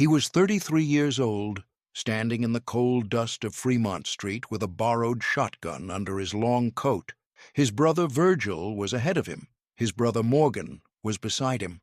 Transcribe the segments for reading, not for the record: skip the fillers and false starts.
He was 33 years old, standing in the cold dust of Fremont Street with a borrowed shotgun under his long coat. His brother Virgil was ahead of him. His brother Morgan was beside him.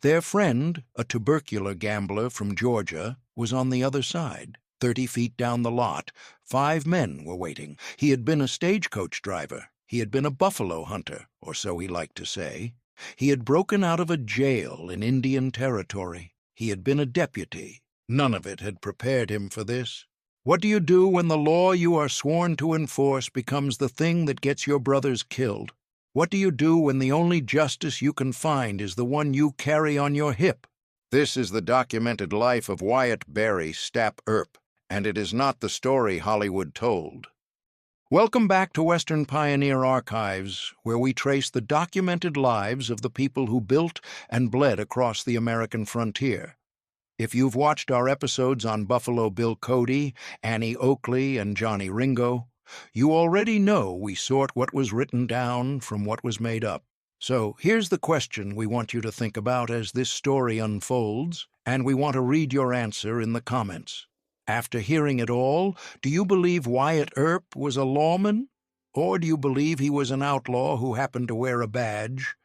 Their friend, a tubercular gambler from Georgia, was on the other side. 30 feet down the lot, 5 men were waiting. He had been a stagecoach driver. He had been a buffalo hunter, or so he liked to say. He had broken out of a jail in Indian Territory. He had been a deputy. None of it had prepared him for this. What do you do when the law you are sworn to enforce becomes the thing that gets your brothers killed? What do you do when the only justice you can find is the one you carry on your hip? This is the documented life of Wyatt Barry Stapp Earp, and it is not the story Hollywood told. Welcome back to Western Pioneer Archives, where we trace the documented lives of the people who built and bled across the American frontier. If you've watched our episodes on Buffalo Bill Cody, Annie Oakley, and Johnny Ringo, you already know we sort what was written down from what was made up. So here's the question we want you to think about as this story unfolds, and we want to read your answer in the comments. After hearing it all, do you believe Wyatt Earp was a lawman? Or do you believe he was an outlaw who happened to wear a badge?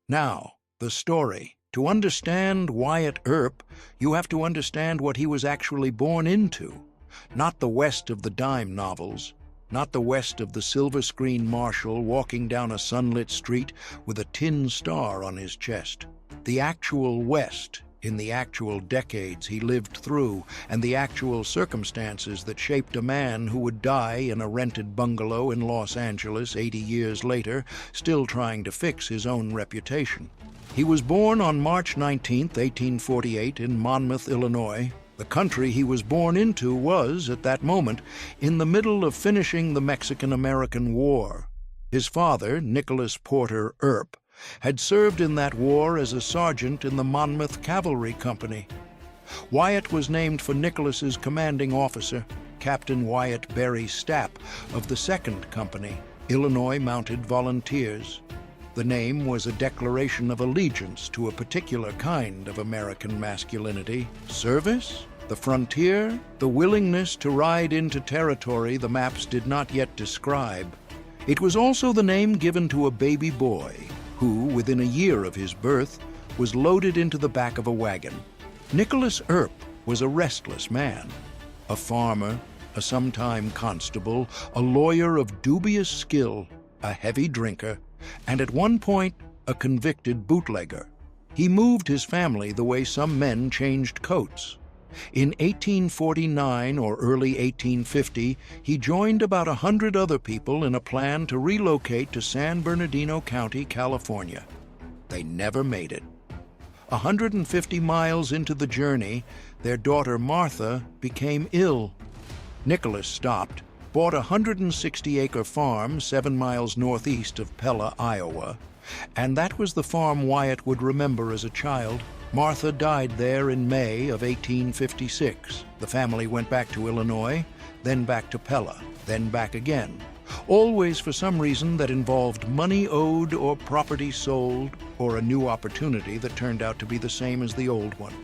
Now, the story. To understand Wyatt Earp, you have to understand what he was actually born into. Not the West of the dime novels. Not the West of the silver screen marshal walking down a sunlit street with a tin star on his chest. The actual West, in the actual decades he lived through, and the actual circumstances that shaped a man who would die in a rented bungalow in Los Angeles 80 years later, still trying to fix his own reputation. He was born on March 19, 1848, in Monmouth, Illinois. The country he was born into was, at that moment, in the middle of finishing the Mexican-American War. His father, Nicholas Porter Earp, had served in that war as a sergeant in the Monmouth Cavalry Company. Wyatt was named for Nicholas's commanding officer, Captain Wyatt Barry Stapp of the 2nd Company, Illinois Mounted Volunteers. The name was a declaration of allegiance to a particular kind of American masculinity. Service? The frontier? The willingness to ride into territory the maps did not yet describe. It was also the name given to a baby boy who, within a year of his birth, was loaded into the back of a wagon. Nicholas Earp was a restless man, a farmer, a sometime constable, a lawyer of dubious skill, a heavy drinker, and at one point, a convicted bootlegger. He moved his family the way some men changed coats. In 1849 or early 1850, he joined about 100 other people in a plan to relocate to San Bernardino County, California. They never made it. 150 miles into the journey, their daughter Martha became ill. Nicholas stopped, bought a 160-acre farm 7 miles northeast of Pella, Iowa, and that was the farm Wyatt would remember as a child. Martha died there in May of 1856. The family went back to Illinois, then back to Pella, then back again, always for some reason that involved money owed or property sold or a new opportunity that turned out to be the same as the old one.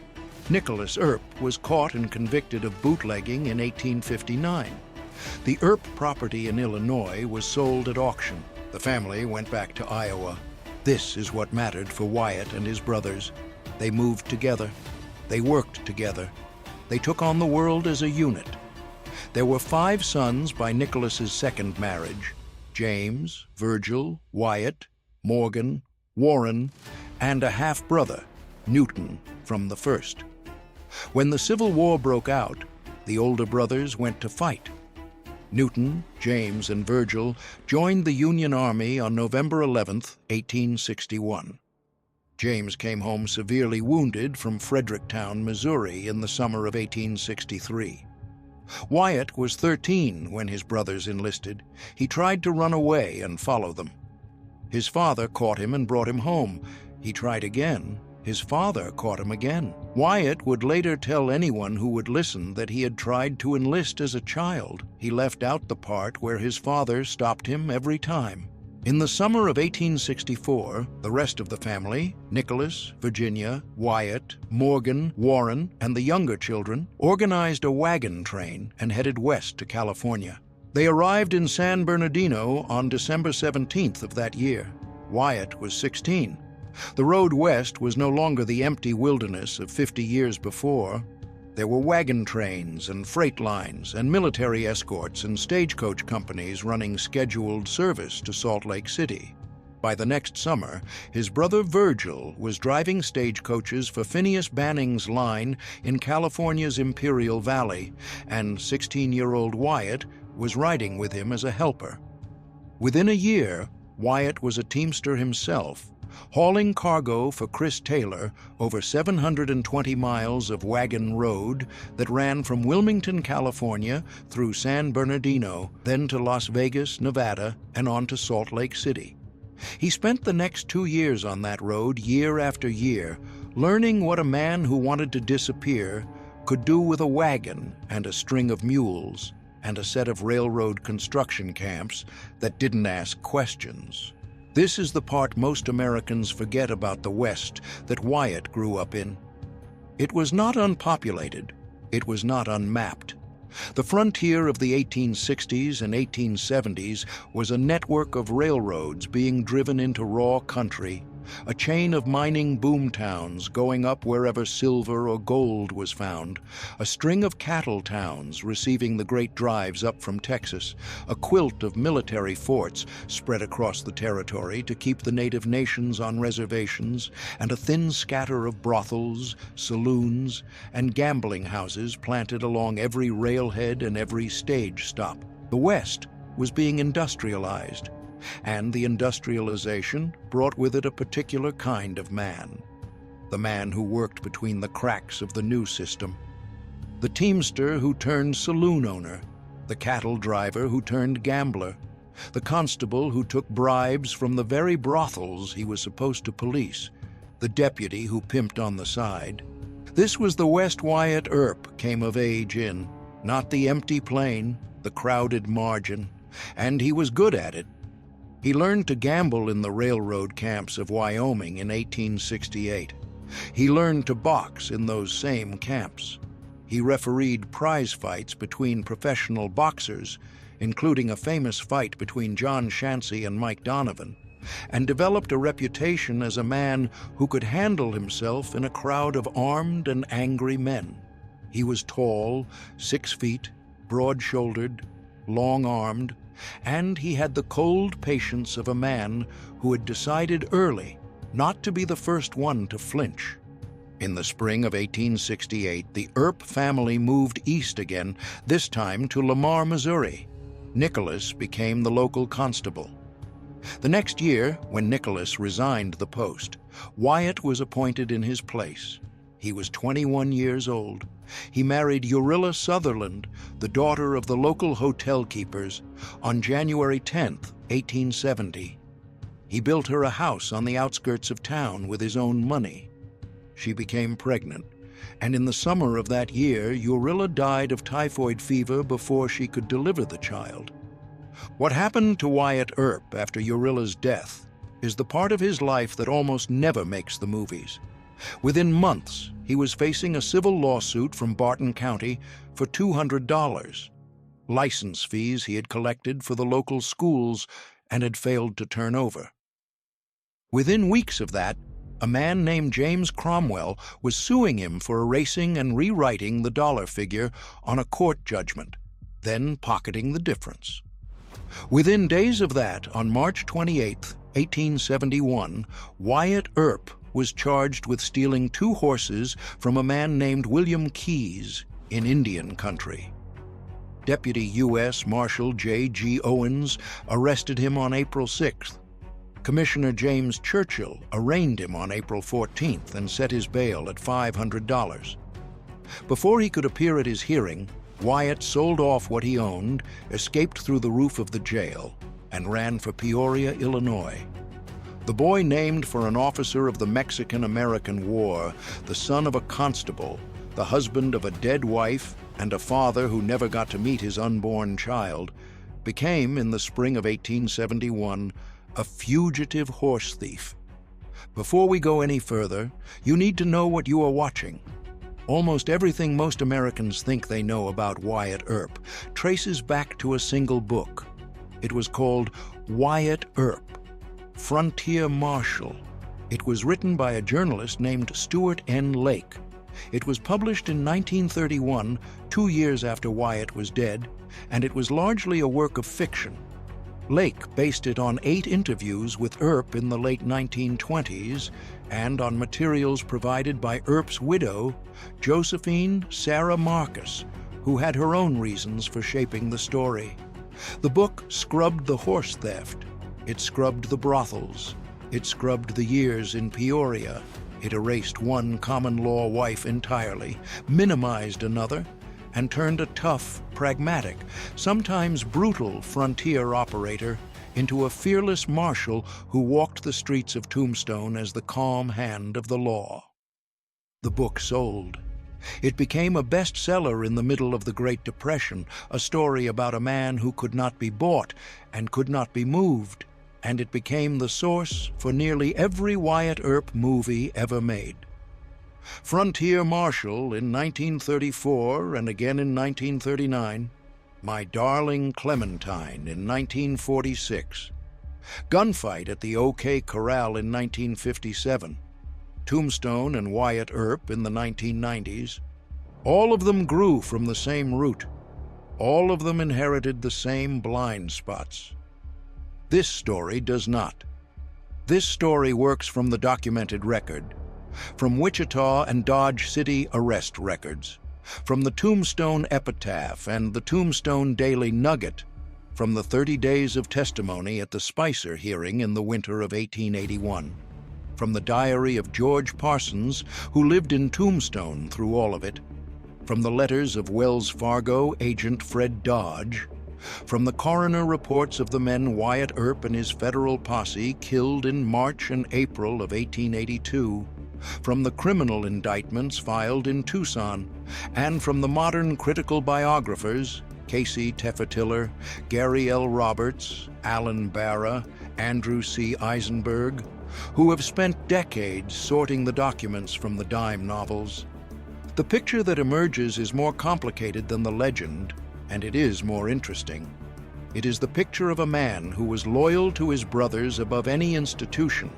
Nicholas Earp was caught and convicted of bootlegging in 1859. The Earp property in Illinois was sold at auction. The family went back to Iowa. This is what mattered for Wyatt and his brothers. They moved together. They worked together. They took on the world as a unit. There were 5 sons by Nicholas's second marriage: James, Virgil, Wyatt, Morgan, Warren, and a half-brother, Newton, from the first. When the Civil War broke out, the older brothers went to fight. Newton, James, and Virgil joined the Union Army on November 11, 1861. James came home severely wounded from Fredericktown, Missouri, in the summer of 1863. Wyatt was 13 when his brothers enlisted. He tried to run away and follow them. His father caught him and brought him home. He tried again. His father caught him again. Wyatt would later tell anyone who would listen that he had tried to enlist as a child. He left out the part where his father stopped him every time. In the summer of 1864, the rest of the family, Nicholas, Virginia, Wyatt, Morgan, Warren, and the younger children, organized a wagon train and headed west to California. They arrived in San Bernardino on December 17th of that year. Wyatt was 16. The road west was no longer the empty wilderness of 50 years before. There were wagon trains and freight lines and military escorts and stagecoach companies running scheduled service to Salt Lake City. By the next summer, his brother Virgil was driving stagecoaches for Phineas Banning's line in California's Imperial Valley, and 16-year-old Wyatt was riding with him as a helper. Within a year, Wyatt was a teamster himself, hauling cargo for Chris Taylor over 720 miles of wagon road that ran from Wilmington, California, through San Bernardino, then to Las Vegas, Nevada, and on to Salt Lake City. He spent the next 2 years on that road, year after year, learning what a man who wanted to disappear could do with a wagon and a string of mules and a set of railroad construction camps that didn't ask questions. This is the part most Americans forget about the West that Wyatt grew up in. It was not unpopulated. It was not unmapped. The frontier of the 1860s and 1870s was a network of railroads being driven into raw country, a chain of mining boom towns going up wherever silver or gold was found, a string of cattle towns receiving the great drives up from Texas, a quilt of military forts spread across the territory to keep the native nations on reservations, and a thin scatter of brothels, saloons, and gambling houses planted along every railhead and every stage stop. The West was being industrialized, and the industrialization brought with it a particular kind of man, the man who worked between the cracks of the new system, the teamster who turned saloon owner, the cattle driver who turned gambler, the constable who took bribes from the very brothels he was supposed to police, the deputy who pimped on the side. This was the West Wyatt Earp came of age in, not the empty plain, the crowded margin, and he was good at it. He learned to gamble in the railroad camps of Wyoming in 1868. He learned to box in those same camps. He refereed prize fights between professional boxers, including a famous fight between John Shancy and Mike Donovan, and developed a reputation as a man who could handle himself in a crowd of armed and angry men. He was tall, 6 feet, broad-shouldered, long-armed, and he had the cold patience of a man who had decided early not to be the first one to flinch. In the spring of 1868, the Earp family moved east again, this time to Lamar, Missouri. Nicholas became the local constable. The next year, when Nicholas resigned the post, Wyatt was appointed in his place. He was 21 years old. He married Urilla Sutherland, the daughter of the local hotel keepers, on January 10, 1870. He built her a house on the outskirts of town with his own money. She became pregnant, and in the summer of that year, Urilla died of typhoid fever before she could deliver the child. What happened to Wyatt Earp after Urilla's death is the part of his life that almost never makes the movies. Within months, he was facing a civil lawsuit from Barton County for $200, license fees he had collected for the local schools and had failed to turn over. Within weeks of that, a man named James Cromwell was suing him for erasing and rewriting the dollar figure on a court judgment, then pocketing the difference. Within days of that, on March 28, 1871, Wyatt Earp was charged with stealing 2 horses from a man named William Keyes in Indian country. Deputy U.S. Marshal J.G. Owens arrested him on April 6th. Commissioner James Churchill arraigned him on April 14th and set his bail at $500. Before he could appear at his hearing, Wyatt sold off what he owned, escaped through the roof of the jail, and ran for Peoria, Illinois. The boy named for an officer of the Mexican-American War, the son of a constable, the husband of a dead wife, and a father who never got to meet his unborn child, became, in the spring of 1871, a fugitive horse thief. Before we go any further, you need to know what you are watching. Almost everything most Americans think they know about Wyatt Earp traces back to a single book. It was called Wyatt Earp, Frontier Marshal. It was written by a journalist named Stuart N. Lake. It was published in 1931, 2 years after Wyatt was dead, and it was largely a work of fiction. Lake based it on 8 interviews with Earp in the late 1920s and on materials provided by Earp's widow, Josephine Sarah Marcus, who had her own reasons for shaping the story. The book scrubbed the horse theft. It scrubbed the brothels. It scrubbed the years in Peoria. It erased one common-law wife entirely, minimized another, and turned a tough, pragmatic, sometimes brutal frontier operator into a fearless marshal who walked the streets of Tombstone as the calm hand of the law. The book sold. It became a bestseller in the middle of the Great Depression, a story about a man who could not be bought and could not be moved, and it became the source for nearly every Wyatt Earp movie ever made. Frontier Marshal in 1934 and again in 1939, My Darling Clementine in 1946, Gunfight at the OK Corral in 1957, Tombstone and Wyatt Earp in the 1990s. All of them grew from the same root. All of them inherited the same blind spots. This story does not. This story works from the documented record, from Wichita and Dodge City arrest records, from the Tombstone Epitaph and the Tombstone Daily Nugget, from the 30 days of testimony at the Spicer hearing in the winter of 1881, from the diary of George Parsons, who lived in Tombstone through all of it, from the letters of Wells Fargo agent Fred Dodge, from the coroner reports of the men Wyatt Earp and his federal posse killed in March and April of 1882, from the criminal indictments filed in Tucson, and from the modern critical biographers Casey Teffatiller, Gary L. Roberts, Alan Barra, Andrew C. Eisenberg, who have spent decades sorting the documents from the dime novels. The picture that emerges is more complicated than the legend, and it is more interesting. It is the picture of a man who was loyal to his brothers above any institution,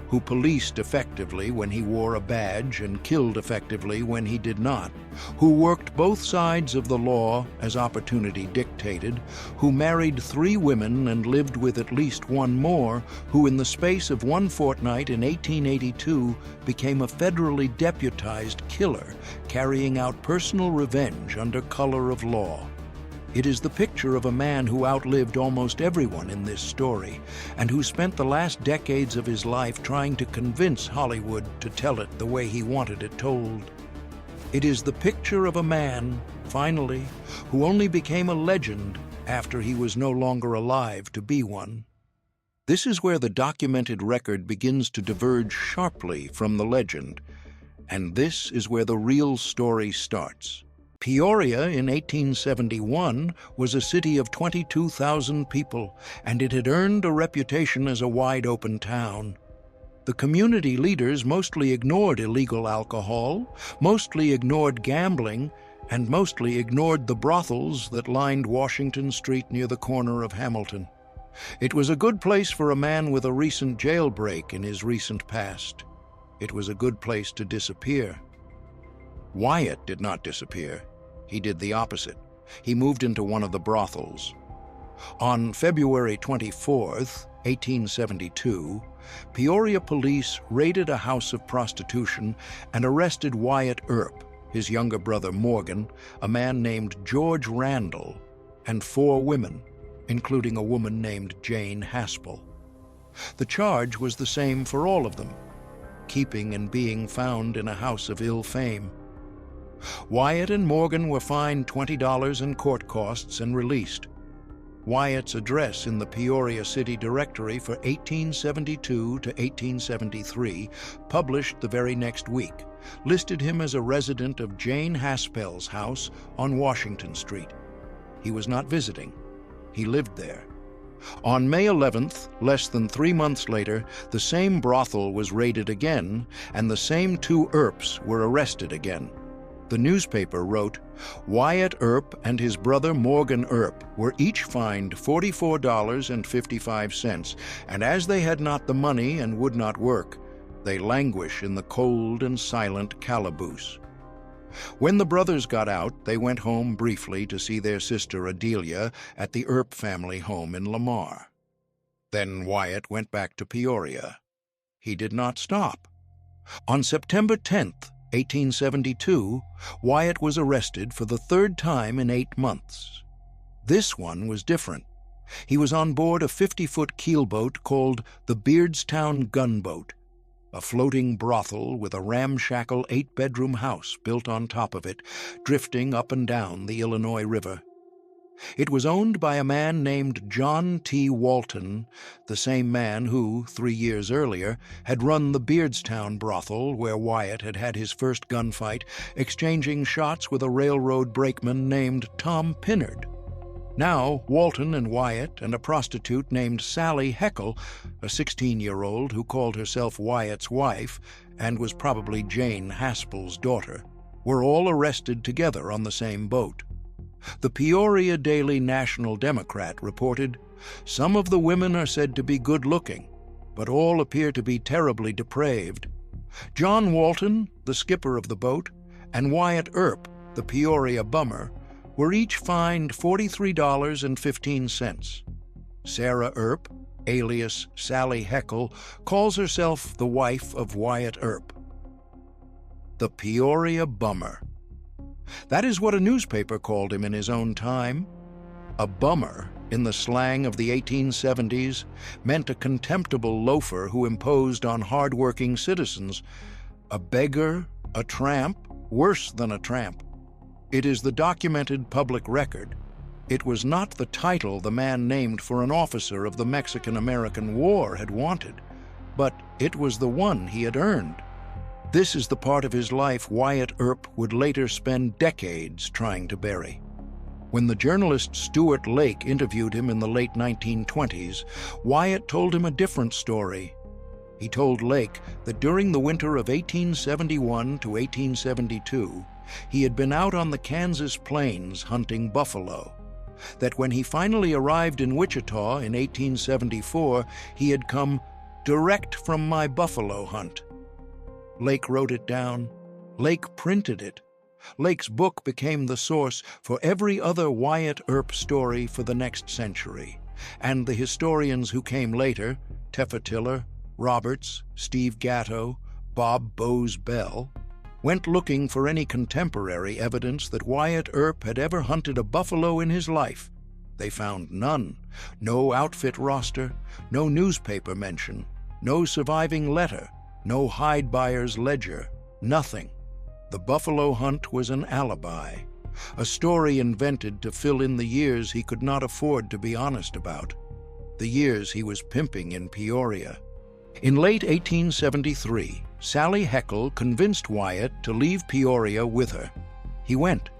who policed effectively when he wore a badge and killed effectively when he did not, who worked both sides of the law as opportunity dictated, who married 3 women and lived with at least one more, who in the space of 1 fortnight in 1882 became a federally deputized killer, carrying out personal revenge under color of law. It is the picture of a man who outlived almost everyone in this story, and who spent the last decades of his life trying to convince Hollywood to tell it the way he wanted it told. It is the picture of a man, finally, who only became a legend after he was no longer alive to be one. This is where the documented record begins to diverge sharply from the legend, and this is where the real story starts. Peoria in 1871 was a city of 22,000 people, and it had earned a reputation as a wide-open town. The community leaders mostly ignored illegal alcohol, mostly ignored gambling, and mostly ignored the brothels that lined Washington Street near the corner of Hamilton. It was a good place for a man with a recent jailbreak in his recent past. It was a good place to disappear. Wyatt did not disappear. He did the opposite. He moved into one of the brothels. On February 24th, 1872, Peoria police raided a house of prostitution and arrested Wyatt Earp, his younger brother Morgan, a man named George Randall, and 4 women, including a woman named Jane Haspel. The charge was the same for all of them: keeping and being found in a house of ill fame. Wyatt and Morgan were fined $20 in court costs and released. Wyatt's address in the Peoria City Directory for 1872 to 1873, published the very next week, listed him as a resident of Jane Haspel's house on Washington Street. He was not visiting. He lived there. On May 11th, less than 3 months later, the same brothel was raided again, and the same 2 Earps were arrested again. The newspaper wrote, Wyatt Earp and his brother Morgan Earp were each fined $44.55, and as they had not the money and would not work, they languish in the cold and silent calaboose. When the brothers got out, they went home briefly to see their sister Adelia at the Earp family home in Lamar. Then Wyatt went back to Peoria. He did not stop. On September 10th, 1872, Wyatt was arrested for the 3rd time in 8 months. This one was different. He was on board a 50-foot keelboat called the Beardstown Gunboat, a floating brothel with a ramshackle 8-bedroom house built on top of it, drifting up and down the Illinois River. It was owned by a man named John T. Walton, the same man who, 3 years earlier, had run the Beardstown brothel where Wyatt had had his first gunfight, exchanging shots with a railroad brakeman named Tom Pinnard. Now, Walton and Wyatt and a prostitute named Sally Heckle, a 16-year-old who called herself Wyatt's wife and was probably Jane Haspel's daughter, were all arrested together on the same boat. The Peoria Daily National Democrat reported, "Some of the women are said to be good-looking, but all appear to be terribly depraved. John Walton, the skipper of the boat, and Wyatt Earp, the Peoria bummer, were each fined $43.15. Sarah Earp, alias Sally Heckle, calls herself the wife of Wyatt Earp." The Peoria bummer. That is what a newspaper called him in his own time. A bummer, in the slang of the 1870s, meant a contemptible loafer who imposed on hard-working citizens. A beggar, a tramp, worse than a tramp. It is the documented public record. It was not the title the man named for an officer of the Mexican-American War had wanted, but it was the one he had earned. This is the part of his life Wyatt Earp would later spend decades trying to bury. When the journalist Stuart Lake interviewed him in the late 1920s, Wyatt told him a different story. He told Lake that during the winter of 1871 to 1872, he had been out on the Kansas plains hunting buffalo, that when he finally arrived in Wichita in 1874, he had come direct from my buffalo hunt. Lake wrote it down. Lake printed it. Lake's book became the source for every other Wyatt Earp story for the next century, and the historians who came later, Teffa Tiller, Roberts, Steve Gatto, Bob Bose Bell, went looking for any contemporary evidence that Wyatt Earp had ever hunted a buffalo in his life. They found none. No outfit roster, no newspaper mention, no surviving letter, no hide buyer's ledger, nothing. The buffalo hunt was an alibi, a story invented to fill in the years he could not afford to be honest about, the years he was pimping in Peoria. In late 1873, Sally Heckle convinced Wyatt to leave Peoria with her. He went.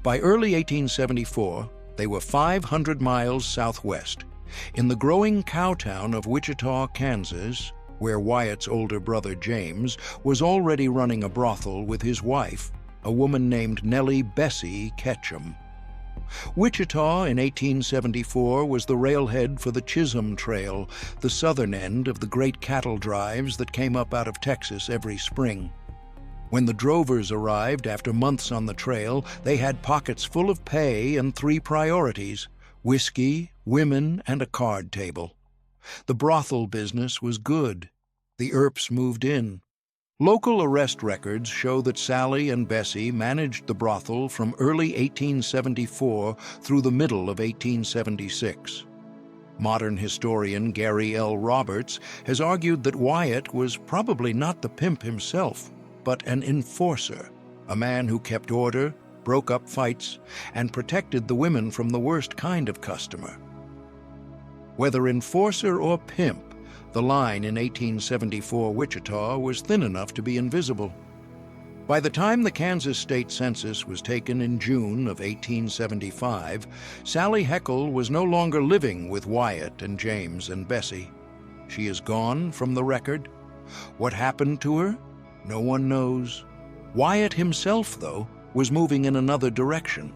By early 1874, they were 500 miles southwest, in the growing cow town of Wichita, Kansas, where Wyatt's older brother James was already running a brothel with his wife, a woman named Nellie Bessie Ketchum. Wichita in 1874 was the railhead for the Chisholm Trail, the southern end of the great cattle drives that came up out of Texas every spring. When the drovers arrived after months on the trail, they had pockets full of pay and 3 priorities: whiskey, women, and a card table. The brothel business was good. The Earps moved in. Local arrest records show that Sally and Bessie managed the brothel from early 1874 through the middle of 1876. Modern historian Gary L. Roberts has argued that Wyatt was probably not the pimp himself, but an enforcer, a man who kept order, broke up fights, and protected the women from the worst kind of customer. Whether enforcer or pimp, the line in 1874 Wichita was thin enough to be invisible. By the time the Kansas state census was taken in June of 1875, Sally Heckle was no longer living with Wyatt and James and Bessie. She is gone from the record. What happened to her? No one knows. Wyatt himself, though, was moving in another direction.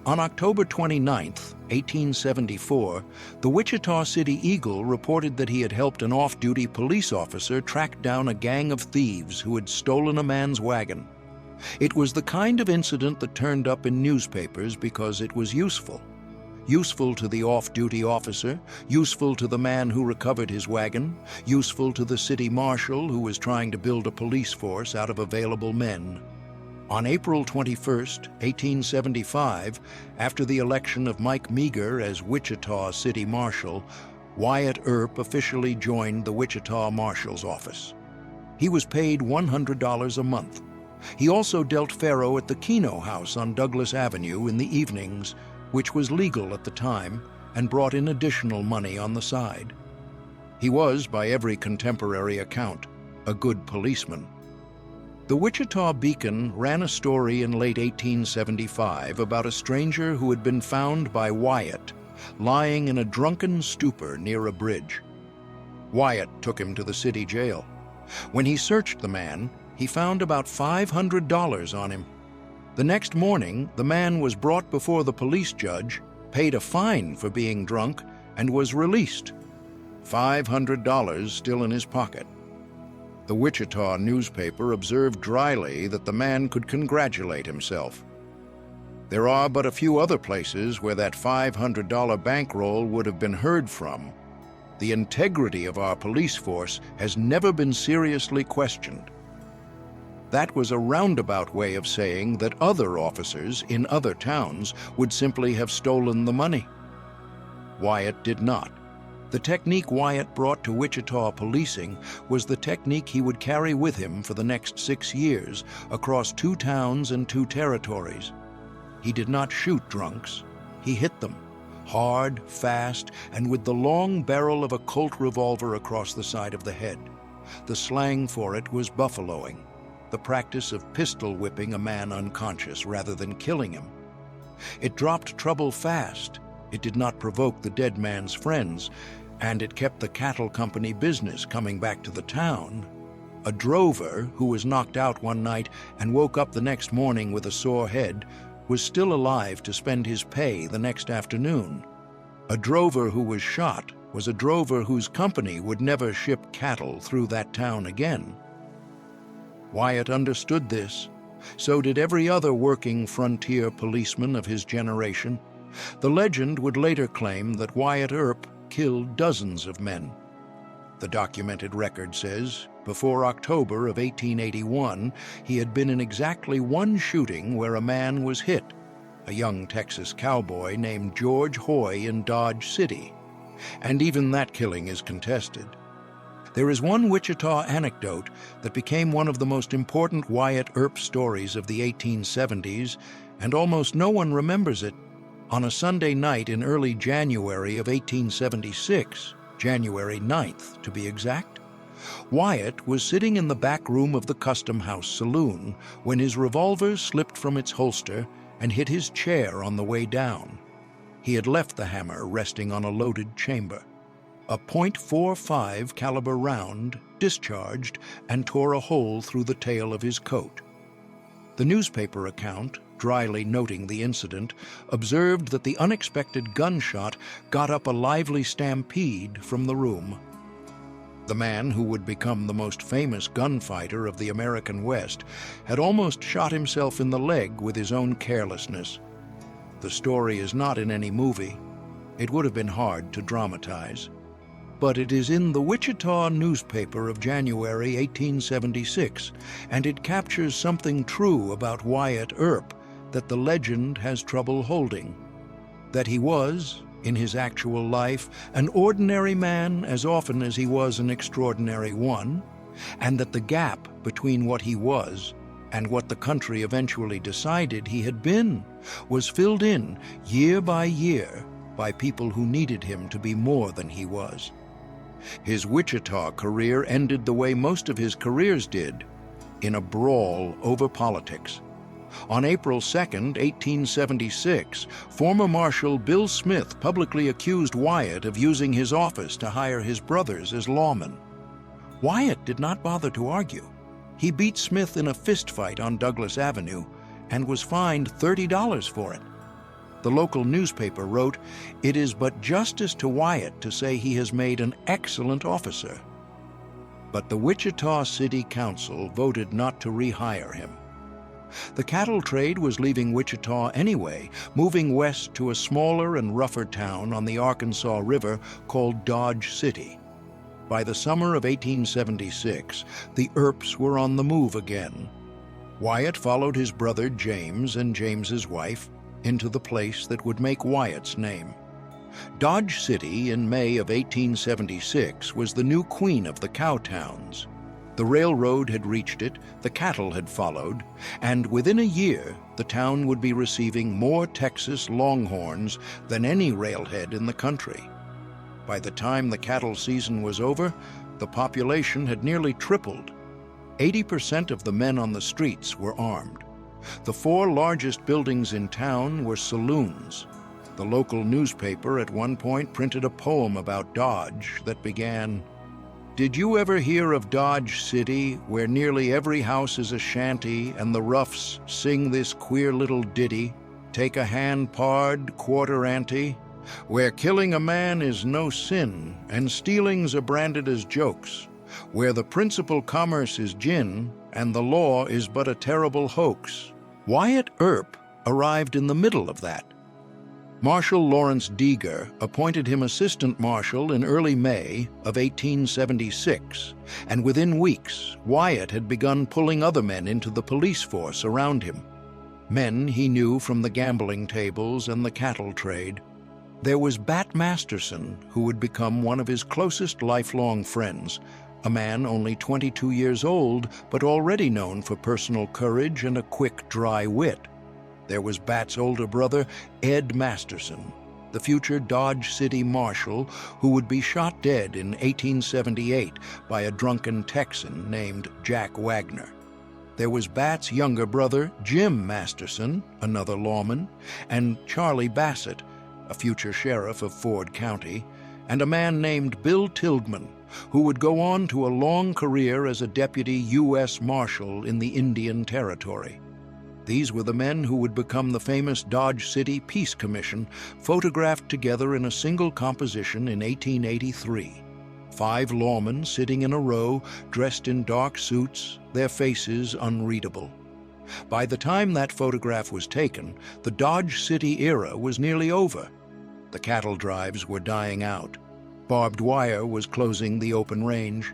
On October 29, 1874, the Wichita City Eagle reported that he had helped an off-duty police officer track down a gang of thieves who had stolen a man's wagon. It was the kind of incident that turned up in newspapers because it was useful. Useful to the off-duty officer, useful to the man who recovered his wagon, useful to the city marshal who was trying to build a police force out of available men. On April 21, 1875, after the election of Mike Meager as Wichita City Marshal, Wyatt Earp officially joined the Wichita Marshal's office. He was paid $100 a month. He also dealt faro at the Keno House on Douglas Avenue in the evenings, which was legal at the time, and brought in additional money on the side. He was, by every contemporary account, a good policeman. The Wichita Beacon ran a story in late 1875 about a stranger who had been found by Wyatt lying in a drunken stupor near a bridge. Wyatt took him to the city jail. When he searched the man, he found about $500 on him. The next morning, the man was brought before the police judge, paid a fine for being drunk, and was released. $500 still in his pocket. The Wichita newspaper observed dryly that the man could congratulate himself. There are but a few other places where that $500 bankroll would have been heard from. The integrity of our police force has never been seriously questioned. That was a roundabout way of saying that other officers in other towns would simply have stolen the money. Wyatt did not. The technique Wyatt brought to Wichita policing was the technique he would carry with him for the next 6 years across 2 towns and 2 territories. He did not shoot drunks. He hit them, hard, fast, and with the long barrel of a Colt revolver across the side of the head. The slang for it was buffaloing, the practice of pistol whipping a man unconscious rather than killing him. It dropped trouble fast. It did not provoke the dead man's friends, and it kept the cattle company business coming back to the town. A drover who was knocked out one night and woke up the next morning with a sore head was still alive to spend his pay the next afternoon. A drover who was shot was a drover whose company would never ship cattle through that town again. Wyatt understood this. So did every other working frontier policeman of his generation. The legend would later claim that Wyatt Earp killed dozens of men. The documented record says, before October of 1881, he had been in exactly 1 shooting where a man was hit, a young Texas cowboy named George Hoy in Dodge City. And even that killing is contested. There is one Wichita anecdote that became one of the most important Wyatt Earp stories of the 1870s, and almost no one remembers it. On a Sunday night in early January of 1876, January 9th to be exact, Wyatt was sitting in the back room of the Custom House saloon when his revolver slipped from its holster and hit his chair on the way down. He had left the hammer resting on a loaded chamber. A .45 caliber round discharged and tore a hole through the tail of his coat. The newspaper account, dryly noting the incident, observed that the unexpected gunshot got up a lively stampede from the room. The man who would become the most famous gunfighter of the American West had almost shot himself in the leg with his own carelessness. The story is not in any movie. It would have been hard to dramatize. But it is in the Wichita newspaper of January 1876, and it captures something true about Wyatt Earp that the legend has trouble holding. That he was, in his actual life, an ordinary man as often as he was an extraordinary one, and that the gap between what he was and what the country eventually decided he had been was filled in year by year by people who needed him to be more than he was. His Wichita career ended the way most of his careers did, in a brawl over politics. On April 2, 1876, former Marshal Bill Smith publicly accused Wyatt of using his office to hire his brothers as lawmen. Wyatt did not bother to argue. He beat Smith in a fistfight on Douglas Avenue and was fined $30 for it. The local newspaper wrote, "It is but justice to Wyatt to say he has made an excellent officer." But the Wichita City Council voted not to rehire him. The cattle trade was leaving Wichita anyway, moving west to a smaller and rougher town on the Arkansas River called Dodge City. By the summer of 1876, the Earps were on the move again. Wyatt followed his brother James and James's wife into the place that would make Wyatt's name. Dodge City in May of 1876 was the new queen of the cow towns. The railroad had reached it, the cattle had followed, and within a year the town would be receiving more Texas longhorns than any railhead in the country. By the time the cattle season was over, the population had nearly tripled. 80% of the men on the streets were armed. The 4 largest buildings in town were saloons. The local newspaper at one point printed a poem about Dodge that began, "Did you ever hear of Dodge City, where nearly every house is a shanty and the roughs sing this queer little ditty, take a hand pard, quarter ante, where killing a man is no sin and stealings are branded as jokes, where the principal commerce is gin and the law is but a terrible hoax?" Wyatt Earp arrived in the middle of that. Marshal Lawrence Deeger appointed him assistant marshal in early May of 1876, and within weeks, Wyatt had begun pulling other men into the police force around him. Men he knew from the gambling tables and the cattle trade. There was Bat Masterson, who would become one of his closest lifelong friends, a man only 22 years old, but already known for personal courage and a quick, dry wit. There was Bat's older brother, Ed Masterson, the future Dodge City Marshal, who would be shot dead in 1878 by a drunken Texan named Jack Wagner. There was Bat's younger brother, Jim Masterson, another lawman, and Charlie Bassett, a future sheriff of Ford County, and a man named Bill Tilghman, who would go on to a long career as a deputy U.S. Marshal in the Indian Territory. These were the men who would become the famous Dodge City Peace Commission, photographed together in a single composition in 1883. 5 lawmen sitting in a row, dressed in dark suits, their faces unreadable. By the time that photograph was taken, the Dodge City era was nearly over. The cattle drives were dying out. Barbed wire was closing the open range.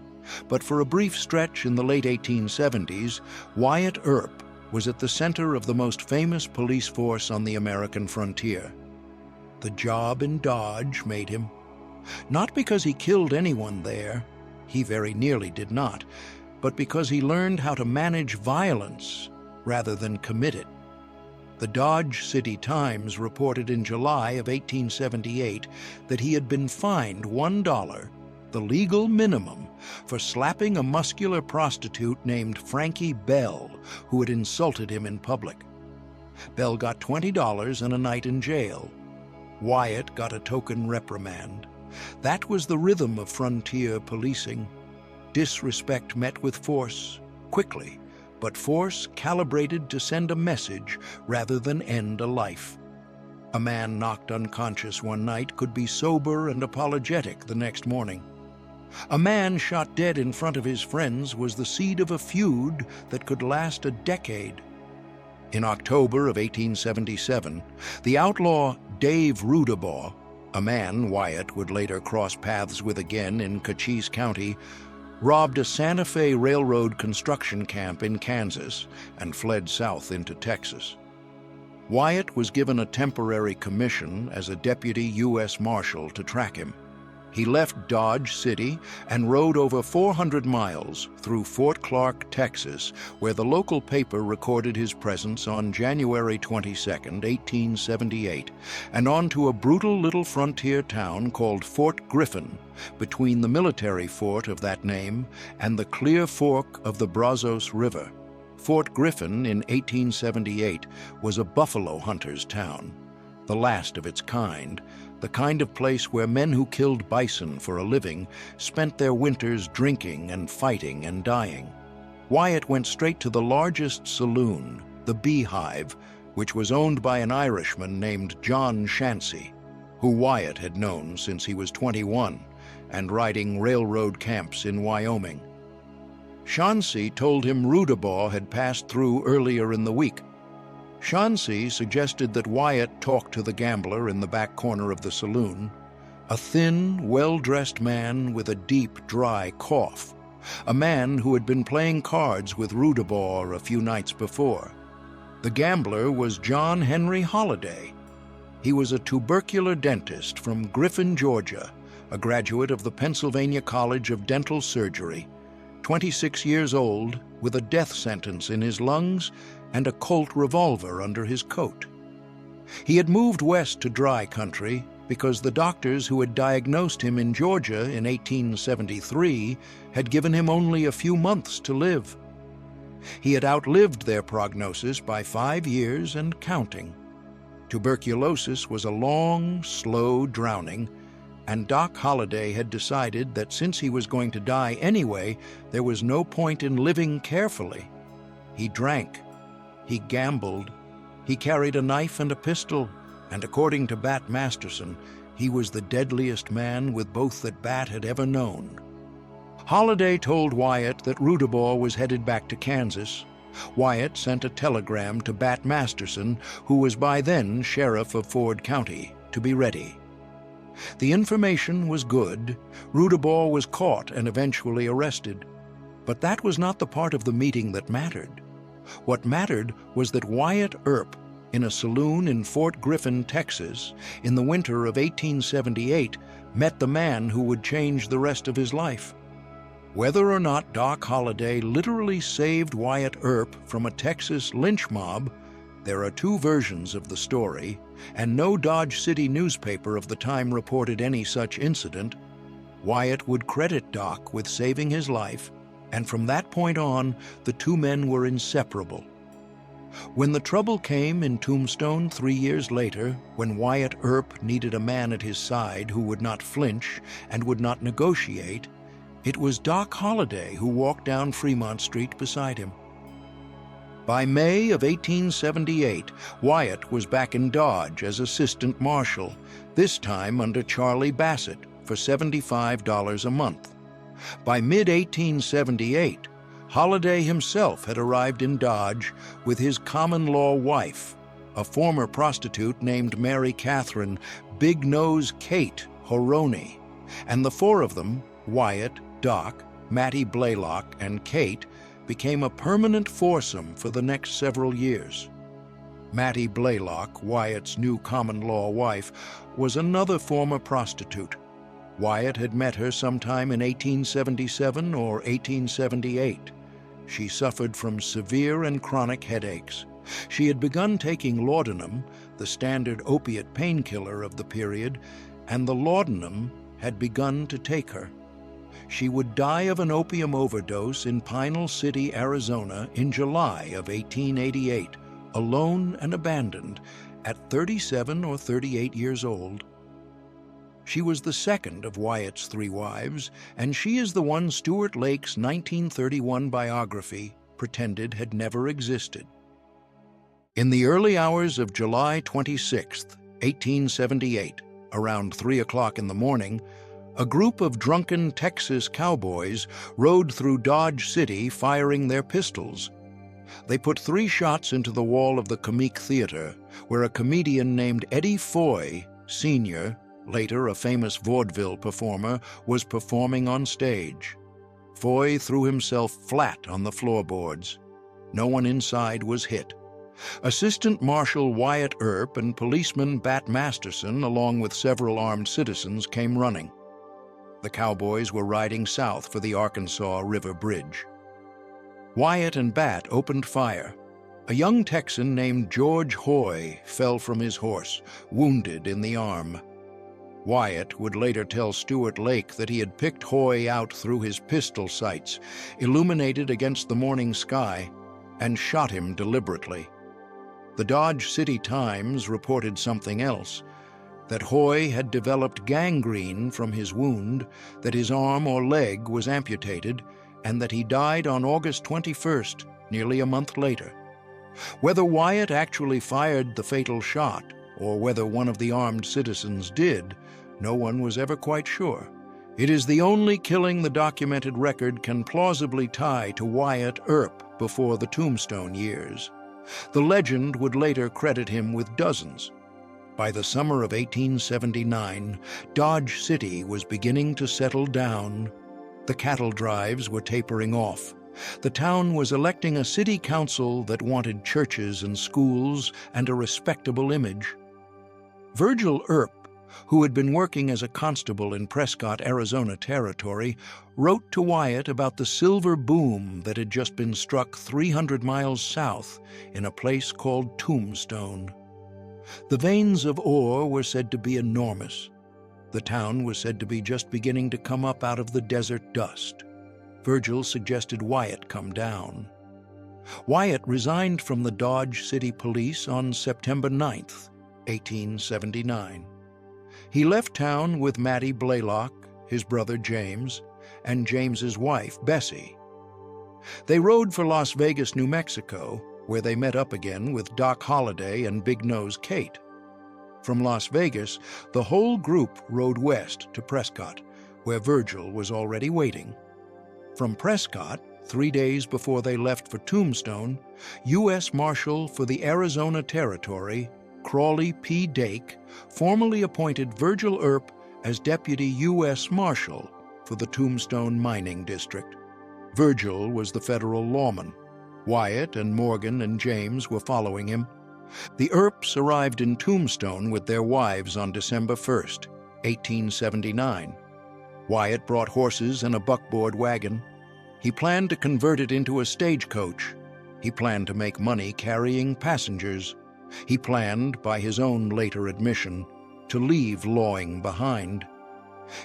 But for a brief stretch in the late 1870s, Wyatt Earp was at the center of the most famous police force on the American frontier. The job in Dodge made him. Not because he killed anyone there, he very nearly did not, but because he learned how to manage violence rather than commit it. The Dodge City Times reported in July of 1878 that he had been fined $1, the legal minimum, for slapping a muscular prostitute named Frankie Bell, who had insulted him in public. Bell got $20 and a night in jail. Wyatt got a token reprimand. That was the rhythm of frontier policing. Disrespect met with force, quickly, but force calibrated to send a message rather than end a life. A man knocked unconscious one night could be sober and apologetic the next morning. A man shot dead in front of his friends was the seed of a feud that could last a decade. In October of 1877, the outlaw Dave Rudabaugh, a man Wyatt would later cross paths with again in Cochise County, robbed a Santa Fe Railroad construction camp in Kansas and fled south into Texas. Wyatt was given a temporary commission as a deputy U.S. Marshal to track him. He left Dodge City and rode over 400 miles through Fort Clark, Texas, where the local paper recorded his presence on January 22, 1878, and on to a brutal little frontier town called Fort Griffin, between the military fort of that name and the Clear Fork of the Brazos River. Fort Griffin in 1878 was a buffalo hunter's town, the last of its kind, the kind of place where men who killed bison for a living spent their winters drinking and fighting and dying. Wyatt went straight to the largest saloon, the Beehive, which was owned by an Irishman named John Shancy, who Wyatt had known since he was 21 and riding railroad camps in Wyoming. Shancy told him Rudabaugh had passed through earlier in the week. Shancy suggested that Wyatt talk to the gambler in the back corner of the saloon, a thin, well-dressed man with a deep, dry cough, a man who had been playing cards with Rudabaugh a few nights before. The gambler was John Henry Holliday. He was a tubercular dentist from Griffin, Georgia, a graduate of the Pennsylvania College of Dental Surgery, 26 years old, with a death sentence in his lungs and a Colt revolver under his coat. He had moved west to dry country because the doctors who had diagnosed him in Georgia in 1873 had given him only a few months to live. He had outlived their prognosis by 5 years and counting. Tuberculosis was a long, slow drowning, and Doc Holliday had decided that since he was going to die anyway, there was no point in living carefully. He drank. He gambled. He carried a knife and a pistol, and according to Bat Masterson, he was the deadliest man with both that Bat had ever known. Holliday told Wyatt that Rudabaugh was headed back to Kansas. Wyatt sent a telegram to Bat Masterson, who was by then sheriff of Ford County, to be ready. The information was good. Rudabaugh was caught and eventually arrested. But that was not the part of the meeting that mattered. What mattered was that Wyatt Earp, in a saloon in Fort Griffin, Texas, in the winter of 1878, met the man who would change the rest of his life. Whether or not Doc Holliday literally saved Wyatt Earp from a Texas lynch mob, there are two versions of the story, and no Dodge City newspaper of the time reported any such incident. Wyatt would credit Doc with saving his life, and from that point on, the two men were inseparable. When the trouble came in Tombstone 3 years later, when Wyatt Earp needed a man at his side who would not flinch and would not negotiate, it was Doc Holliday who walked down Fremont Street beside him. By May of 1878, Wyatt was back in Dodge as assistant marshal, this time under Charlie Bassett, for $75 a month. By mid-1878, Holliday himself had arrived in Dodge with his common-law wife, a former prostitute named Mary Catherine Big Nose Kate Horoni, and the four of them, Wyatt, Doc, Mattie Blaylock, and Kate, became a permanent foursome for the next several years. Mattie Blaylock, Wyatt's new common-law wife, was another former prostitute. Wyatt had met her sometime in 1877 or 1878. She suffered from severe and chronic headaches. She had begun taking laudanum, the standard opiate painkiller of the period, and the laudanum had begun to take her. She would die of an opium overdose in Pinal City, Arizona in July of 1888, alone and abandoned, at 37 or 38 years old. She was the second of Wyatt's three wives, and she is the one Stuart Lake's 1931 biography pretended had never existed. In the early hours of July 26, 1878, around 3 o'clock in the morning, a group of drunken Texas cowboys rode through Dodge City firing their pistols. They put 3 shots into the wall of the Comique Theater, where a comedian named Eddie Foy, Sr., later a famous vaudeville performer, was performing on stage. Foy threw himself flat on the floorboards. No one inside was hit. Assistant Marshal Wyatt Earp and policeman Bat Masterson, along with several armed citizens, came running. The cowboys were riding south for the Arkansas River Bridge. Wyatt and Bat opened fire. A young Texan named George Hoy fell from his horse, wounded in the arm. Wyatt would later tell Stuart Lake that he had picked Hoy out through his pistol sights, illuminated against the morning sky, and shot him deliberately. The Dodge City Times reported something else, that Hoy had developed gangrene from his wound, that his arm or leg was amputated, and that he died on August 21st, nearly a month later. Whether Wyatt actually fired the fatal shot, or whether one of the armed citizens did, no one was ever quite sure. It is the only killing the documented record can plausibly tie to Wyatt Earp before the Tombstone years. The legend would later credit him with dozens. By the summer of 1879, Dodge City was beginning to settle down. The cattle drives were tapering off. The town was electing a city council that wanted churches and schools and a respectable image. Virgil Earp, who had been working as a constable in Prescott, Arizona Territory, wrote to Wyatt about the silver boom that had just been struck 300 miles south in a place called Tombstone. The veins of ore were said to be enormous. The town was said to be just beginning to come up out of the desert dust. Virgil suggested Wyatt come down. Wyatt resigned from the Dodge City Police on September 9th, 1879. He left town with Mattie Blaylock, his brother James, and James's wife, Bessie. They rode for Las Vegas, New Mexico, where they met up again with Doc Holliday and Big Nose Kate. From Las Vegas, the whole group rode west to Prescott, where Virgil was already waiting. From Prescott, 3 days before they left for Tombstone, U.S. Marshal for the Arizona Territory, Crawley P. Dake, formally appointed Virgil Earp as Deputy U.S. Marshal for the Tombstone Mining District. Virgil was the federal lawman. Wyatt and Morgan and James were following him. The Earps arrived in Tombstone with their wives on December 1st, 1879. Wyatt brought horses and a buckboard wagon. He planned to convert it into a stagecoach. He planned to make money carrying passengers. He planned, by his own later admission, to leave lawing behind.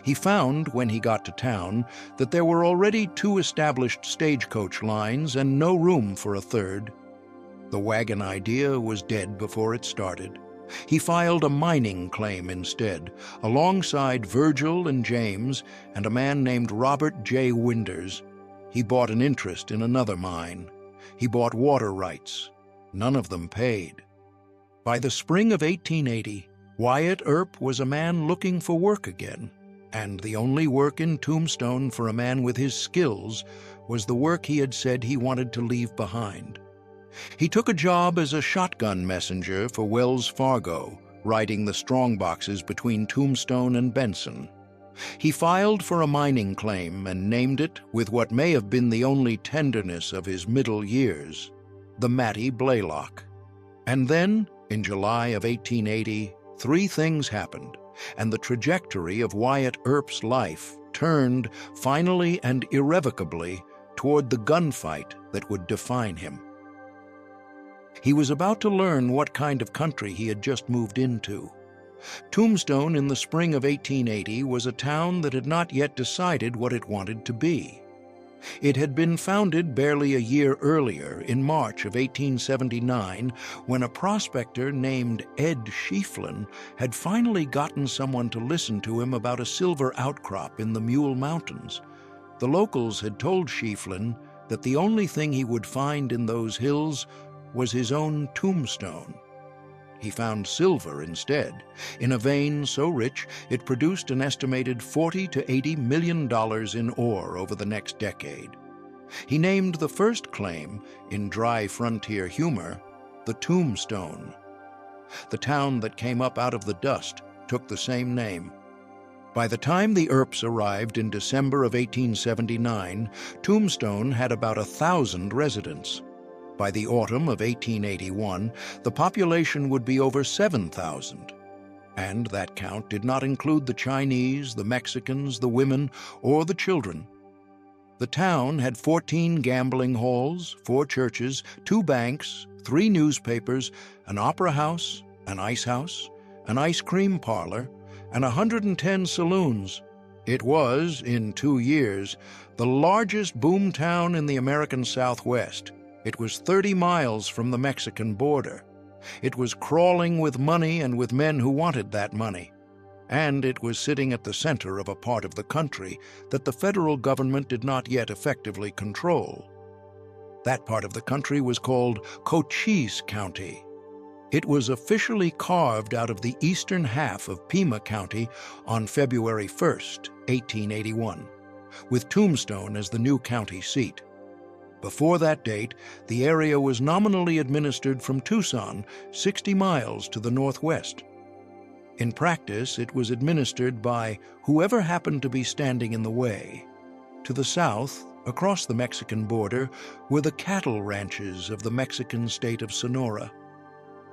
He found, when he got to town, that there were already 2 established stagecoach lines and no room for a third. The wagon idea was dead before it started. He filed a mining claim instead, alongside Virgil and James and a man named Robert J. Winders. He bought an interest in another mine. He bought water rights. None of them paid. By the spring of 1880, Wyatt Earp was a man looking for work again, and the only work in Tombstone for a man with his skills was the work he had said he wanted to leave behind. He took a job as a shotgun messenger for Wells Fargo, riding the strongboxes between Tombstone and Benson. He filed for a mining claim and named it, with what may have been the only tenderness of his middle years, the Mattie Blaylock. And then, in July of 1880, 3 things happened, and the trajectory of Wyatt Earp's life turned, finally and irrevocably, toward the gunfight that would define him. He was about to learn what kind of country he had just moved into. Tombstone in the spring of 1880 was a town that had not yet decided what it wanted to be. It had been founded barely a year earlier, in March of 1879, when a prospector named Ed Schieffelin had finally gotten someone to listen to him about a silver outcrop in the Mule Mountains. The locals had told Schieffelin that the only thing he would find in those hills was his own tombstone. He found silver instead, in a vein so rich it produced an estimated $40 to $80 million in ore over the next decade. He named the first claim, in dry frontier humor, the Tombstone. The town that came up out of the dust took the same name. By the time the Earps arrived in December of 1879, Tombstone had about 1,000 residents. By the autumn of 1881, the population would be over 7,000. And that count did not include the Chinese, the Mexicans, the women, or the children. The town had 14 gambling halls, 4 churches, 2 banks, 3 newspapers, an opera house, an ice cream parlor, and 110 saloons. It was, in 2 years, the largest boom town in the American Southwest. It was 30 miles from the Mexican border. It was crawling with money and with men who wanted that money. And it was sitting at the center of a part of the country that the federal government did not yet effectively control. That part of the country was called Cochise County. It was officially carved out of the eastern half of Pima County on February 1st, 1881, with Tombstone as the new county seat. Before that date, the area was nominally administered from Tucson, 60 miles to the northwest. In practice, it was administered by whoever happened to be standing in the way. To the south, across the Mexican border, were the cattle ranches of the Mexican state of Sonora.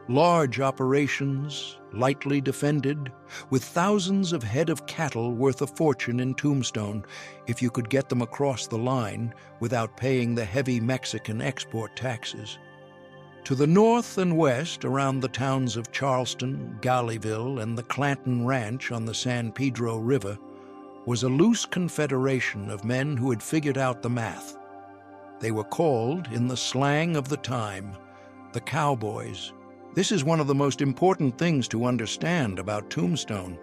Large operations, lightly defended, with thousands of head of cattle worth a fortune in Tombstone if you could get them across the line without paying the heavy Mexican export taxes. To the north and west, around the towns of Charleston, Gallyville, and the Clanton Ranch on the San Pedro River, was a loose confederation of men who had figured out the math. They were called, in the slang of the time, the cowboys. This is one of the most important things to understand about Tombstone.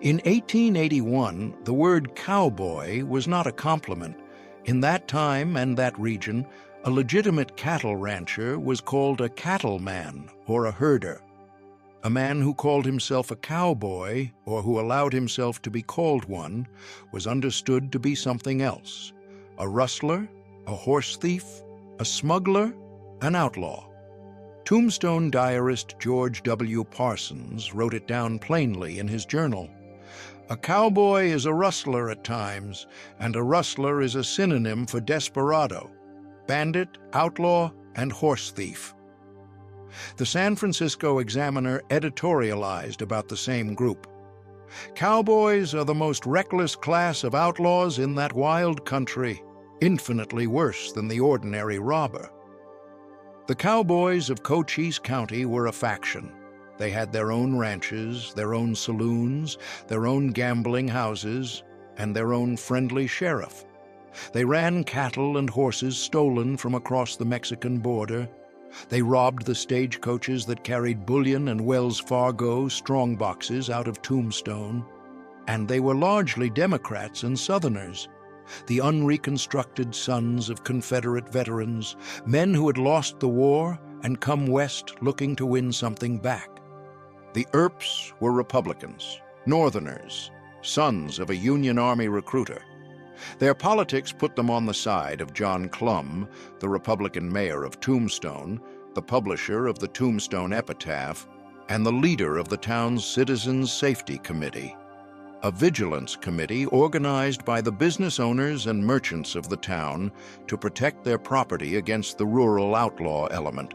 In 1881, the word cowboy was not a compliment. In that time and that region, a legitimate cattle rancher was called a cattleman or a herder. A man who called himself a cowboy, or who allowed himself to be called one, was understood to be something else: a rustler, a horse thief, a smuggler, an outlaw. Tombstone diarist George W. Parsons wrote it down plainly in his journal. A cowboy is a rustler at times, and a rustler is a synonym for desperado, bandit, outlaw, and horse thief. The San Francisco Examiner editorialized about the same group. Cowboys are the most reckless class of outlaws in that wild country, infinitely worse than the ordinary robber. The cowboys of Cochise County were a faction. They had their own ranches, their own saloons, their own gambling houses, and their own friendly sheriff. They ran cattle and horses stolen from across the Mexican border. They robbed the stagecoaches that carried bullion and Wells Fargo strongboxes out of Tombstone. And they were largely Democrats and Southerners, the unreconstructed sons of Confederate veterans, men who had lost the war and come west looking to win something back. The Earps were Republicans, Northerners, sons of a Union Army recruiter. Their politics put them on the side of John Clum, the Republican mayor of Tombstone, the publisher of the Tombstone Epitaph, and the leader of the town's Citizens Safety Committee, a vigilance committee organized by the business owners and merchants of the town to protect their property against the rural outlaw element.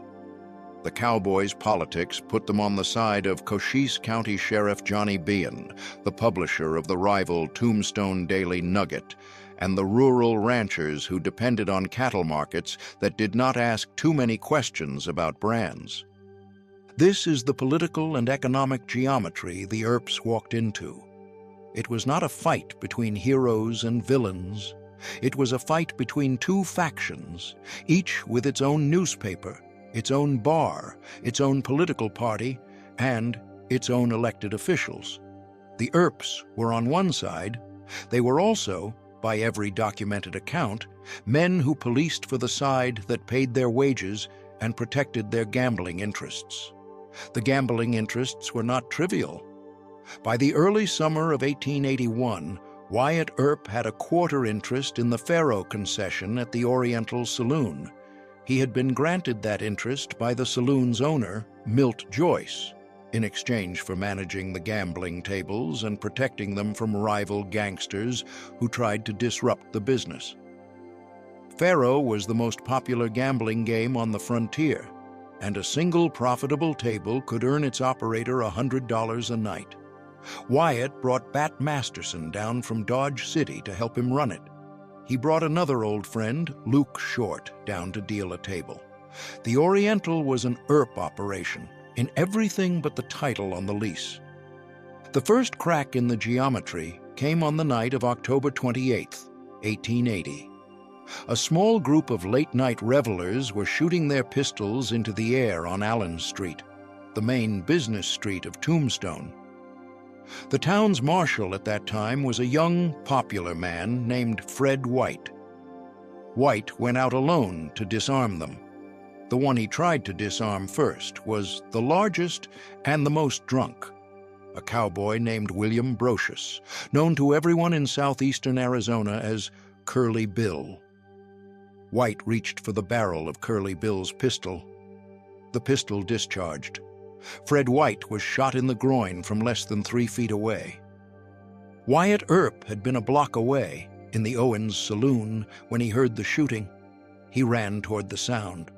The cowboys' politics put them on the side of Cochise County Sheriff Johnny Bean, the publisher of the rival Tombstone Daily Nugget, and the rural ranchers who depended on cattle markets that did not ask too many questions about brands. This is the political and economic geometry the Earps walked into. It was not a fight between heroes and villains. It was a fight between two factions, each with its own newspaper, its own bar, its own political party, and its own elected officials. The Earps were on one side. They were also, by every documented account, men who policed for the side that paid their wages and protected their gambling interests. The gambling interests were not trivial. By the early summer of 1881, Wyatt Earp had a quarter interest in the faro concession at the Oriental Saloon. He had been granted that interest by the saloon's owner, Milt Joyce, in exchange for managing the gambling tables and protecting them from rival gangsters who tried to disrupt the business. Faro was the most popular gambling game on the frontier, and a single profitable table could earn its operator $100 a night. Wyatt brought Bat Masterson down from Dodge City to help him run it. He brought another old friend, Luke Short, down to deal a table. The Oriental was an Earp operation, in everything but the title on the lease. The first crack in the geometry came on the night of October 28, 1880. A small group of late-night revelers were shooting their pistols into the air on Allen Street, the main business street of Tombstone. The town's marshal at that time was a young, popular man named Fred Wyatt. Wyatt went out alone to disarm them. The one he tried to disarm first was the largest and the most drunk, a cowboy named William Brocious, known to everyone in southeastern Arizona as Curly Bill. Wyatt reached for the barrel of Curly Bill's pistol. The pistol discharged. Fred Wyatt was shot in the groin from less than 3 feet away. Wyatt Earp had been a block away, in the Owens saloon, when he heard the shooting. He ran toward the sound.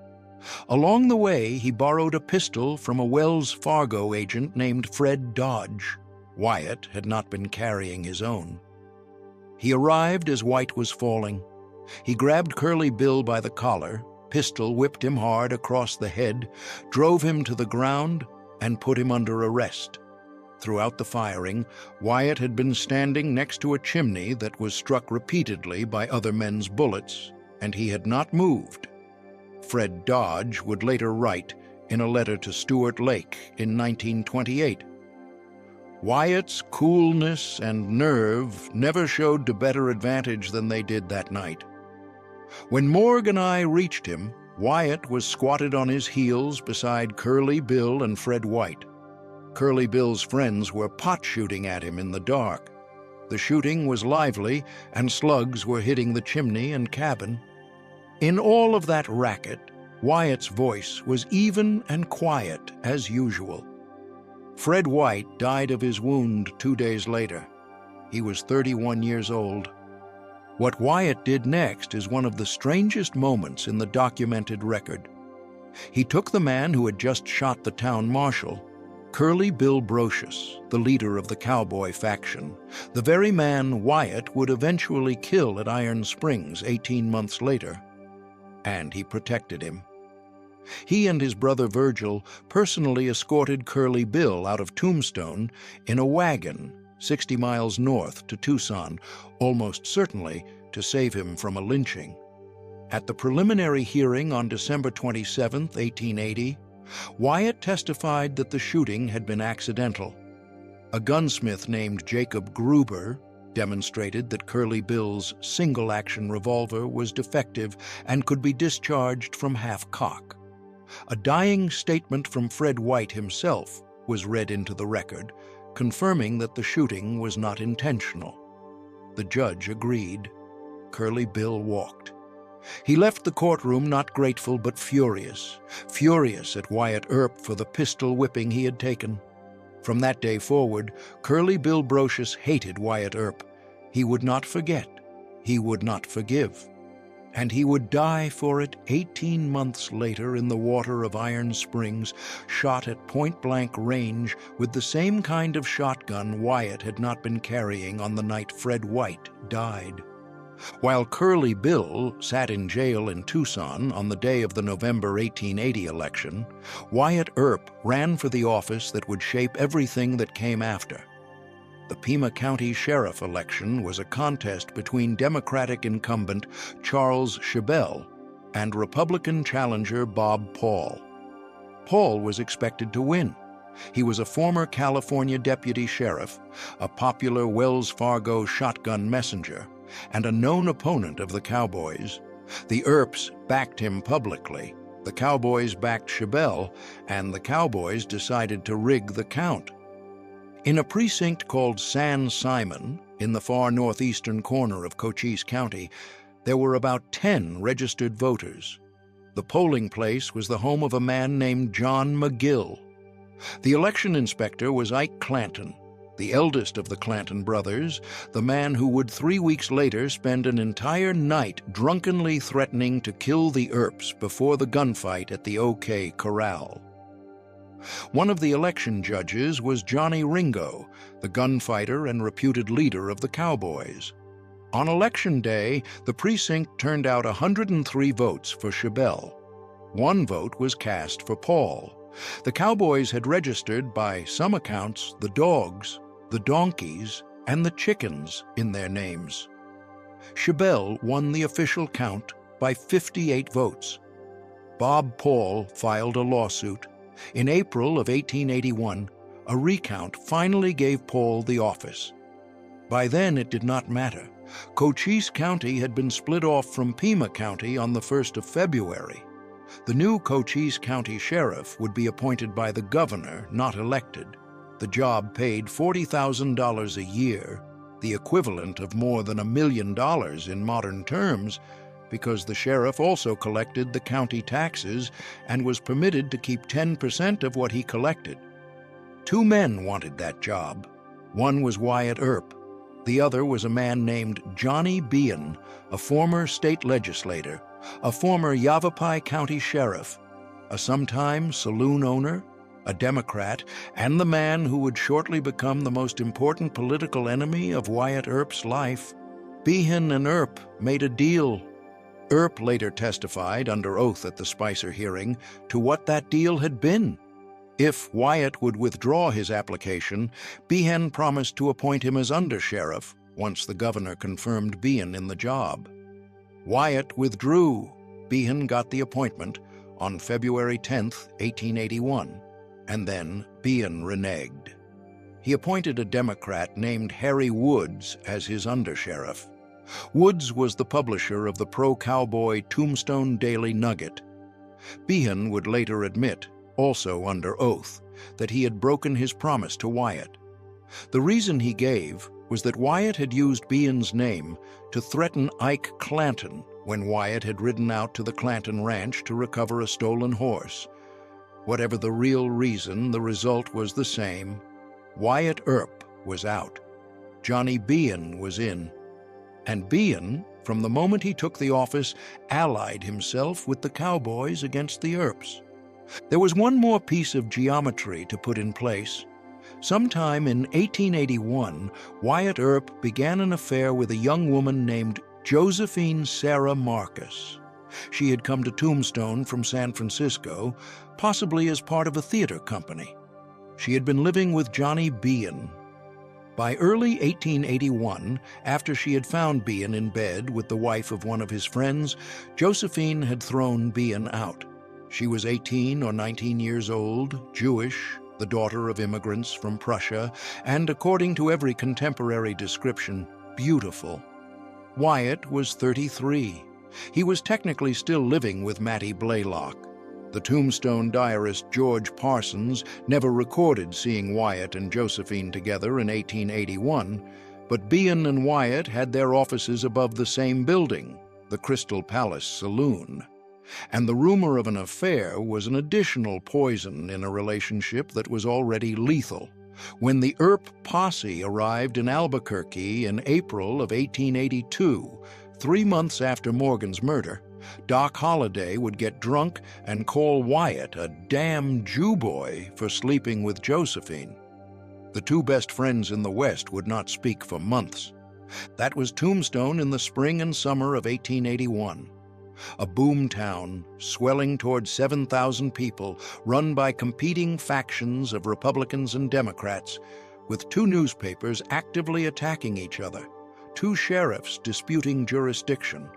Along the way, he borrowed a pistol from a Wells Fargo agent named Fred Dodge. Wyatt had not been carrying his own. He arrived as Wyatt was falling. He grabbed Curly Bill by the collar, pistol whipped him hard across the head, drove him to the ground, and put him under arrest. Throughout the firing, Wyatt had been standing next to a chimney that was struck repeatedly by other men's bullets, and he had not moved. Fred Dodge would later write in a letter to Stuart Lake in 1928, "Wyatt's coolness and nerve never showed to better advantage than they did that night. When Morg and I reached him, Wyatt was squatted on his heels beside Curly Bill and Fred Wyatt. Curly Bill's friends were pot shooting at him in the dark. The shooting was lively, and slugs were hitting the chimney and cabin. In all of that racket, Wyatt's voice was even and quiet as usual. Fred Wyatt died of his wound 2 days later. He was 31 years old. What Wyatt did next is one of the strangest moments in the documented record. He took the man who had just shot the town marshal, Curly Bill Brocious, the leader of the cowboy faction, the very man Wyatt would eventually kill at Iron Springs 18 months later, and he protected him. He and his brother Virgil personally escorted Curly Bill out of Tombstone in a wagon 60 miles north to Tucson, almost certainly to save him from a lynching. At the preliminary hearing on December 27, 1880, Wyatt testified that the shooting had been accidental. A gunsmith named Jacob Gruber demonstrated that Curly Bill's single-action revolver was defective and could be discharged from half-cock. A dying statement from Fred Wyatt himself was read into the record, confirming that the shooting was not intentional. The judge agreed. Curly Bill walked. He left the courtroom not grateful but furious at Wyatt Earp for the pistol whipping he had taken. From that day forward, Curly Bill Brocious hated Wyatt Earp. He would not forget. He would not forgive. And he would die for it 18 months later in the water of Iron Springs, shot at point-blank range with the same kind of shotgun Wyatt had not been carrying on the night Fred Wyatt died. While Curly Bill sat in jail in Tucson on the day of the November 1880 election, Wyatt Earp ran for the office that would shape everything that came after. The Pima County Sheriff election was a contest between Democratic incumbent Charles Chabelle and Republican challenger Bob Paul. Paul was expected to win. He was a former California deputy sheriff, a popular Wells Fargo shotgun messenger, and a known opponent of the Cowboys. The Earps backed him publicly. The Cowboys backed Chabelle, and the Cowboys decided to rig the count. In a precinct called San Simon, in the far northeastern corner of Cochise County, there were about 10 registered voters. The polling place was the home of a man named John McGill. The election inspector was Ike Clanton. The eldest of the Clanton brothers, the man who would 3 weeks later spend an entire night drunkenly threatening to kill the Earps before the gunfight at the OK Corral. One of the election judges was Johnny Ringo, the gunfighter and reputed leader of the Cowboys. On election day, the precinct turned out 103 votes for Chabelle. 1 vote was cast for Paul. The Cowboys had registered, by some accounts, the dogs, the donkeys, and the chickens in their names. Chabelle won the official count by 58 votes. Bob Paul filed a lawsuit. In April of 1881, a recount finally gave Paul the office. By then, it did not matter. Cochise County had been split off from Pima County on the 1st of February. The new Cochise County sheriff would be appointed by the governor, not elected. The job paid $40,000 a year, the equivalent of more than $1 million in modern terms, because the sheriff also collected the county taxes and was permitted to keep 10% of what he collected. 2 men wanted that job. One was Wyatt Earp. The other was a man named Johnny Behan, a former state legislator, a former Yavapai County sheriff, a sometime saloon owner, a Democrat, and the man who would shortly become the most important political enemy of Wyatt Earp's life. Behan and Earp made a deal. Earp later testified under oath at the Spicer hearing to what that deal had been. If Wyatt would withdraw his application, Behan promised to appoint him as undersheriff once the governor confirmed Behan in the job. Wyatt withdrew. Behan got the appointment on February 10, 1881, and then Behan reneged. He appointed a Democrat named Harry Woods as his undersheriff. Woods was the publisher of the pro-cowboy Tombstone Daily Nugget. Behan would later admit, also under oath, that he had broken his promise to Wyatt. The reason he gave was that Wyatt had used Behan's name to threaten Ike Clanton when Wyatt had ridden out to the Clanton ranch to recover a stolen horse. Whatever the real reason, the result was the same. Wyatt Earp was out. Johnny Behan was in. And Behan, from the moment he took the office, allied himself with the Cowboys against the Earps. There was one more piece of geometry to put in place. Sometime in 1881, Wyatt Earp began an affair with a young woman named Josephine Sarah Marcus. She had come to Tombstone from San Francisco, possibly as part of a theater company. She had been living with Johnny Behan. By early 1881, after she had found Behan in bed with the wife of one of his friends, Josephine had thrown Behan out. She was 18 or 19 years old, Jewish, the daughter of immigrants from Prussia, and according to every contemporary description, beautiful. Wyatt was 33. He was technically still living with Mattie Blaylock. The Tombstone diarist George Parsons never recorded seeing Wyatt and Josephine together in 1881, but Behan and Wyatt had their offices above the same building, the Crystal Palace Saloon. And the rumor of an affair was an additional poison in a relationship that was already lethal. When the Earp posse arrived in Albuquerque in April of 1882, 3 months after Morgan's murder, Doc Holliday would get drunk and call Wyatt a damn Jew boy for sleeping with Josephine. The 2 best friends in the West would not speak for months. That was Tombstone in the spring and summer of 1881. A boom town, swelling toward 7,000 people, run by competing factions of Republicans and Democrats, with 2 newspapers actively attacking each other, 2 sheriffs disputing jurisdiction,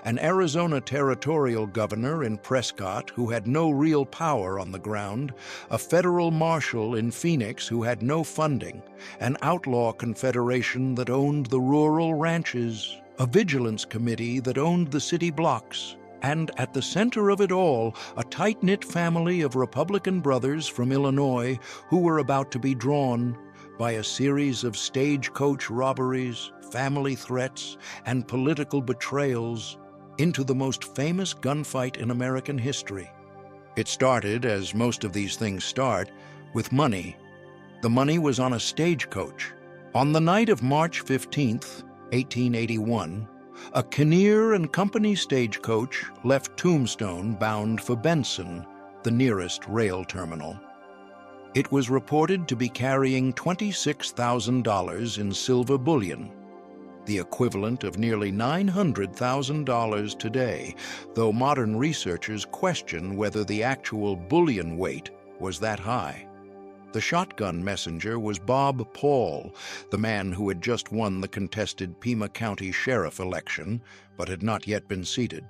an Arizona territorial governor in Prescott who had no real power on the ground, a federal marshal in Phoenix who had no funding, an outlaw confederation that owned the rural ranches, a vigilance committee that owned the city blocks, and at the center of it all, a tight-knit family of Republican brothers from Illinois who were about to be drawn by a series of stagecoach robberies, family threats, and political betrayals into the most famous gunfight in American history. It started, as most of these things start, with money. The money was on a stagecoach. On the night of March 15th, 1881, a Kinnear and Company stagecoach left Tombstone bound for Benson, the nearest rail terminal. It was reported to be carrying $26,000 in silver bullion, the equivalent of nearly $900,000 today, though modern researchers question whether the actual bullion weight was that high. The shotgun messenger was Bob Paul, the man who had just won the contested Pima County Sheriff election, but had not yet been seated.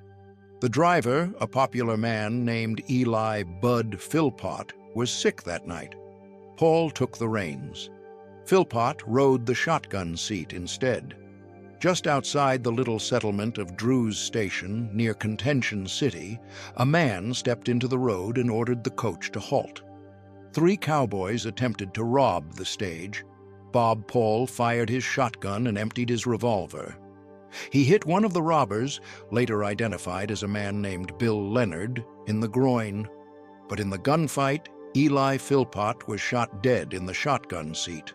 The driver, a popular man named Eli Bud Philpott, was sick that night. Paul took the reins. Philpott rode the shotgun seat instead. Just outside the little settlement of Drew's Station, near Contention City, a man stepped into the road and ordered the coach to halt. 3 cowboys attempted to rob the stage. Bob Paul fired his shotgun and emptied his revolver. He hit one of the robbers, later identified as a man named Bill Leonard, in the groin. But in the gunfight, Eli Philpott was shot dead in the shotgun seat.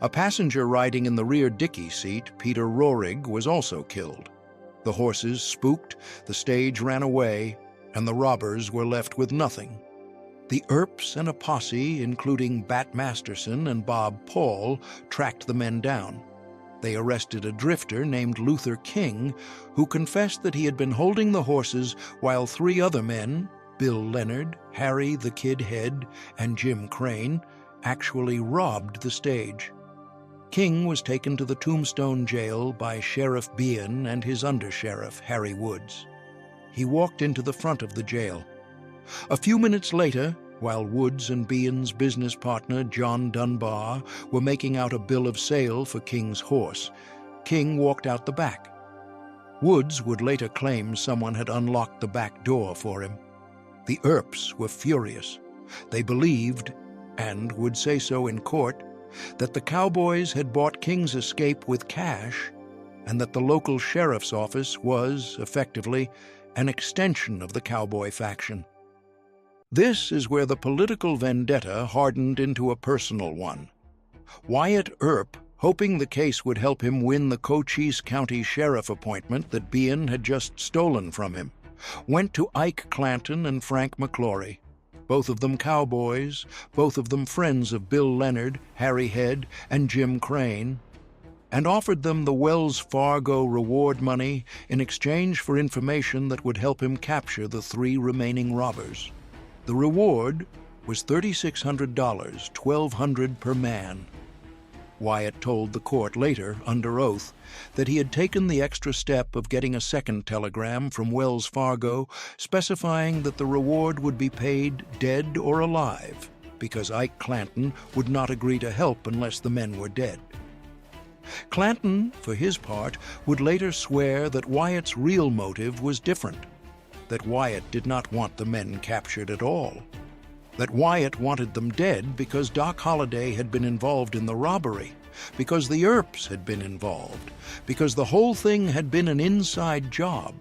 A passenger riding in the rear dickey seat, Peter Rohrig, was also killed. The horses spooked, the stage ran away, and the robbers were left with nothing. The Earps and a posse, including Bat Masterson and Bob Paul, tracked the men down. They arrested a drifter named Luther King, who confessed that he had been holding the horses while 3 other men, Bill Leonard, Harry the Kid Head, and Jim Crane, actually robbed the stage. King was taken to the Tombstone jail by Sheriff Behan and his undersheriff, Harry Woods. He walked into the front of the jail. A few minutes later, while Woods and Behan's business partner, John Dunbar, were making out a bill of sale for King's horse, King walked out the back. Woods would later claim someone had unlocked the back door for him. The Earps were furious. They believed, and would say so in court, that the cowboys had bought King's escape with cash, and that the local sheriff's office was, effectively, an extension of the cowboy faction. This is where the political vendetta hardened into a personal one. Wyatt Earp, hoping the case would help him win the Cochise County Sheriff appointment that Behan had just stolen from him, went to Ike Clanton and Frank McClory, both of them cowboys, both of them friends of Bill Leonard, Harry Head, and Jim Crane, and offered them the Wells Fargo reward money in exchange for information that would help him capture the 3 remaining robbers. The reward was $3,600, $1,200 per man. Wyatt told the court later, under oath, that he had taken the extra step of getting a second telegram from Wells Fargo specifying that the reward would be paid dead or alive, because Ike Clanton would not agree to help unless the men were dead. Clanton, for his part, would later swear that Wyatt's real motive was different, that Wyatt did not want the men captured at all, that Wyatt wanted them dead because Doc Holliday had been involved in the robbery, because the Earps had been involved, because the whole thing had been an inside job.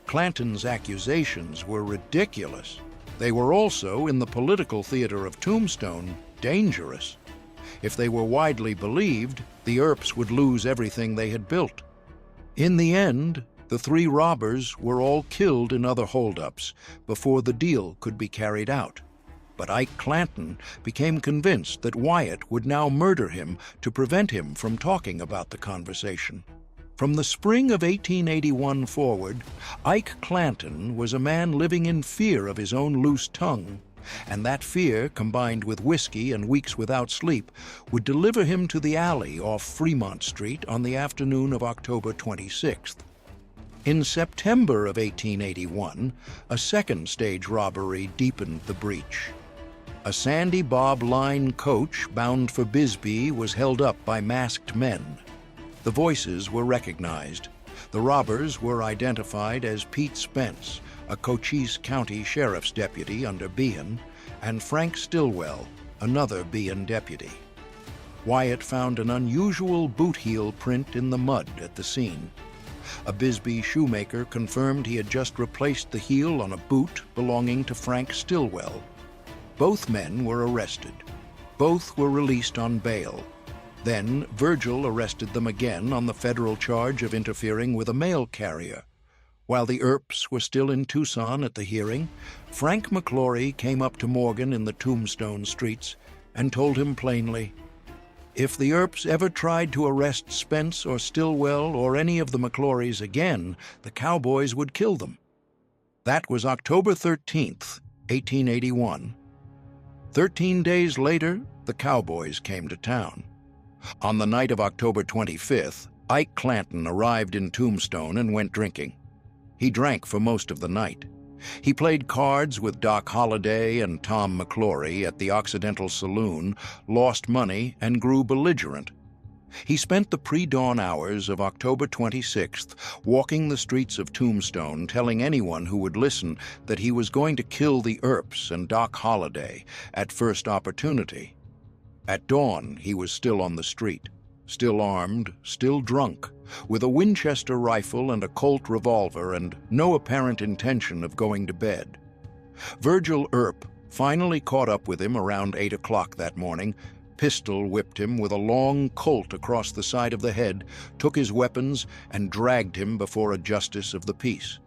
Clanton's accusations were ridiculous. They were also, in the political theater of Tombstone, dangerous. If they were widely believed, the Earps would lose everything they had built. In the end, the 3 robbers were all killed in other holdups before the deal could be carried out. But Ike Clanton became convinced that Wyatt would now murder him to prevent him from talking about the conversation. From the spring of 1881 forward, Ike Clanton was a man living in fear of his own loose tongue, and that fear, combined with whiskey and weeks without sleep, would deliver him to the alley off Fremont Street on the afternoon of October 26th. In September of 1881, a second stage robbery deepened the breach. A Sandy Bob line coach bound for Bisbee was held up by masked men. The voices were recognized. The robbers were identified as Pete Spence, a Cochise County Sheriff's deputy under Behan, and Frank Stillwell, another Behan deputy. Wyatt found an unusual boot heel print in the mud at the scene. A Bisbee shoemaker confirmed he had just replaced the heel on a boot belonging to Frank Stillwell. Both men were arrested. Both were released on bail. Then Virgil arrested them again on the federal charge of interfering with a mail carrier. While the Earps were still in Tucson at the hearing, Frank McClory came up to Morgan in the Tombstone streets and told him plainly, if the Earps ever tried to arrest Spence or Stillwell or any of the McClorys again, the cowboys would kill them. That was October 13th, 1881. 13 days later, the cowboys came to town. On the night of October 25th, Ike Clanton arrived in Tombstone and went drinking. He drank for most of the night. He played cards with Doc Holliday and Tom McClory at the Occidental Saloon, lost money, and grew belligerent. He spent the pre-dawn hours of October 26th walking the streets of Tombstone, telling anyone who would listen that he was going to kill the Earps and Doc Holliday at first opportunity. At dawn, he was still on the street, still armed, still drunk, with a Winchester rifle and a Colt revolver and no apparent intention of going to bed. Virgil Earp finally caught up with him around 8 o'clock that morning, pistol-whipped him with a long Colt across the side of the head, took his weapons, and dragged him before a justice of the peace.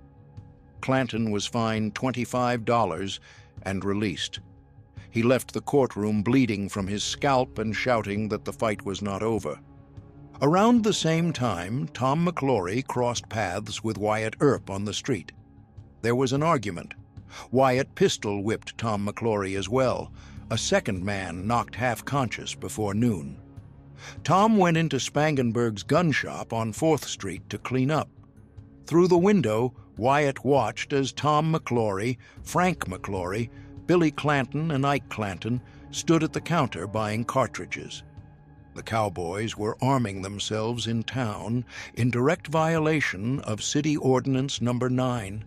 Clanton was fined $25 and released. He left the courtroom bleeding from his scalp and shouting that the fight was not over. Around the same time, Tom McClory crossed paths with Wyatt Earp on the street. There was an argument. Wyatt pistol-whipped Tom McClory as well. A second man knocked half-conscious before noon. Tom went into Spangenberg's gun shop on 4th Street to clean up. Through the window, Wyatt watched as Tom McClory, Frank McClory, Billy Clanton, and Ike Clanton stood at the counter buying cartridges. The cowboys were arming themselves in town in direct violation of City Ordinance No. 9,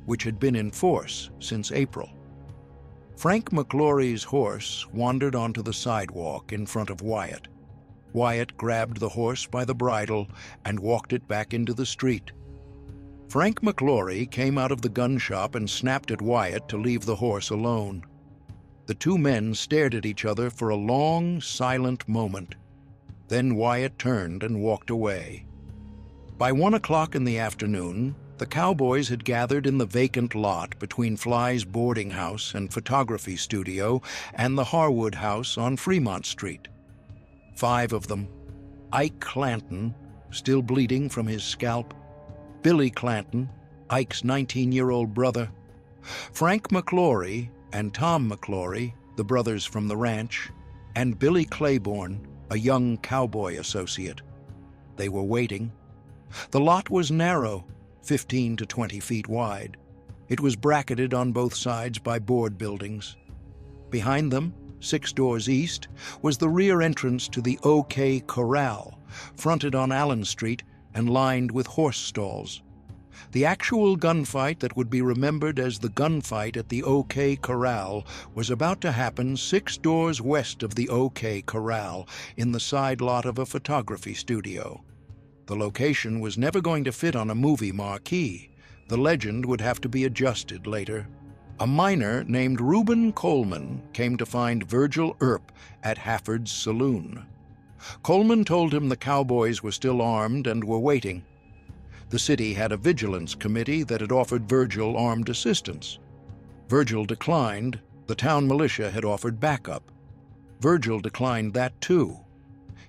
which had been in force since April. Frank McClory's horse wandered onto the sidewalk in front of Wyatt. Wyatt grabbed the horse by the bridle and walked it back into the street. Frank McClory came out of the gun shop and snapped at Wyatt to leave the horse alone. The two men stared at each other for a long, silent moment. Then Wyatt turned and walked away. By 1 o'clock in the afternoon, the cowboys had gathered in the vacant lot between Fly's boarding house and photography studio and the Harwood house on Fremont Street. 5 of them: Ike Clanton, still bleeding from his scalp; Billy Clanton, Ike's 19-year-old brother; Frank McClory and Tom McClory, the brothers from the ranch; and Billy Claiborne, a young cowboy associate. They were waiting. The lot was narrow, 15 to 20 feet wide. It was bracketed on both sides by board buildings. Behind them, 6 doors east, was the rear entrance to the OK Corral, fronted on Allen Street and lined with horse stalls. The actual gunfight that would be remembered as the gunfight at the OK Corral was about to happen 6 doors west of the OK Corral, in the side lot of a photography studio. The location was never going to fit on a movie marquee. The legend would have to be adjusted later. A miner named Reuben Coleman came to find Virgil Earp at Hafford's saloon. Coleman told him the cowboys were still armed and were waiting. The city had a vigilance committee that had offered Virgil armed assistance. Virgil declined. The town militia had offered backup. Virgil declined that too.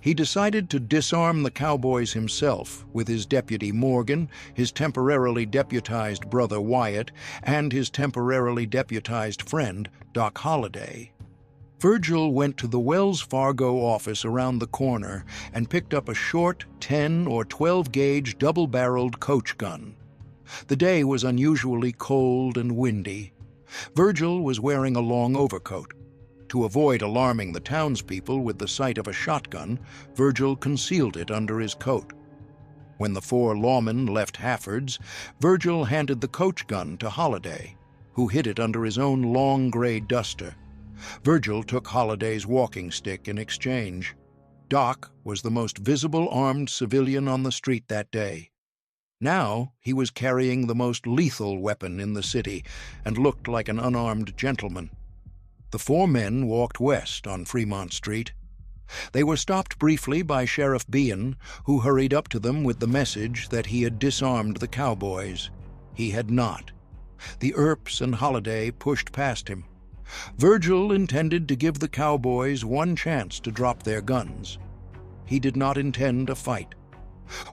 He decided to disarm the cowboys himself with his deputy Morgan, his temporarily deputized brother Wyatt, and his temporarily deputized friend Doc Holliday. Virgil went to the Wells Fargo office around the corner and picked up a short 10 or 12-gauge double-barreled coach gun. The day was unusually cold and windy. Virgil was wearing a long overcoat. To avoid alarming the townspeople with the sight of a shotgun, Virgil concealed it under his coat. When the 4 lawmen left Hafford's, Virgil handed the coach gun to Holliday, who hid it under his own long gray duster. Virgil took Holliday's walking stick in exchange. Doc was the most visible armed civilian on the street that day. Now he was carrying the most lethal weapon in the city and looked like an unarmed gentleman. The four men walked west on Fremont Street. They were stopped briefly by Sheriff Bean, who hurried up to them with the message that he had disarmed the cowboys. He had not. The Earps and Holliday pushed past him. Virgil intended to give the cowboys one chance to drop their guns. He did not intend a fight.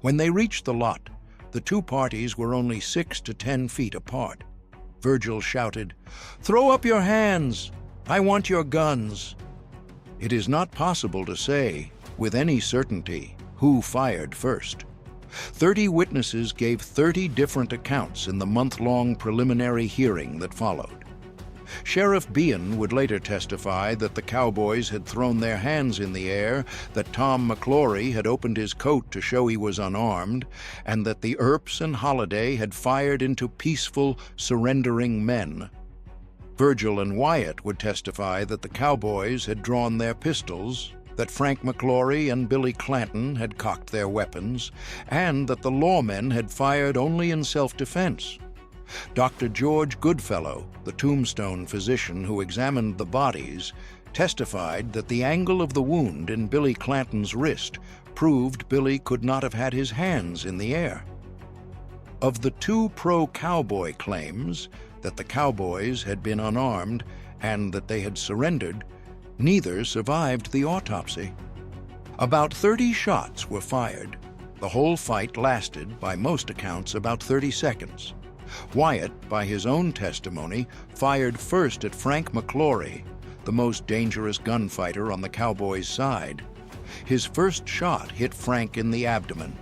When they reached the lot, the two parties were only 6 to 10 feet apart. Virgil shouted, "Throw up your hands! I want your guns!" It is not possible to say, with any certainty, who fired first. 30 witnesses gave 30 different accounts in the month-long preliminary hearing that followed. Sheriff Bean would later testify that the cowboys had thrown their hands in the air, that Tom McClory had opened his coat to show he was unarmed, and that the Earps and Holliday had fired into peaceful, surrendering men. Virgil and Wyatt would testify that the cowboys had drawn their pistols, that Frank McClory and Billy Clanton had cocked their weapons, and that the lawmen had fired only in self-defense. Dr. George Goodfellow, the Tombstone physician who examined the bodies, testified that the angle of the wound in Billy Clanton's wrist proved Billy could not have had his hands in the air. Of the two pro-cowboy claims, that the cowboys had been unarmed and that they had surrendered, neither survived the autopsy. About 30 shots were fired. The whole fight lasted, by most accounts, about 30 seconds. Wyatt, by his own testimony, fired first at Frank McClory, the most dangerous gunfighter on the cowboys' side. His first shot hit Frank in the abdomen.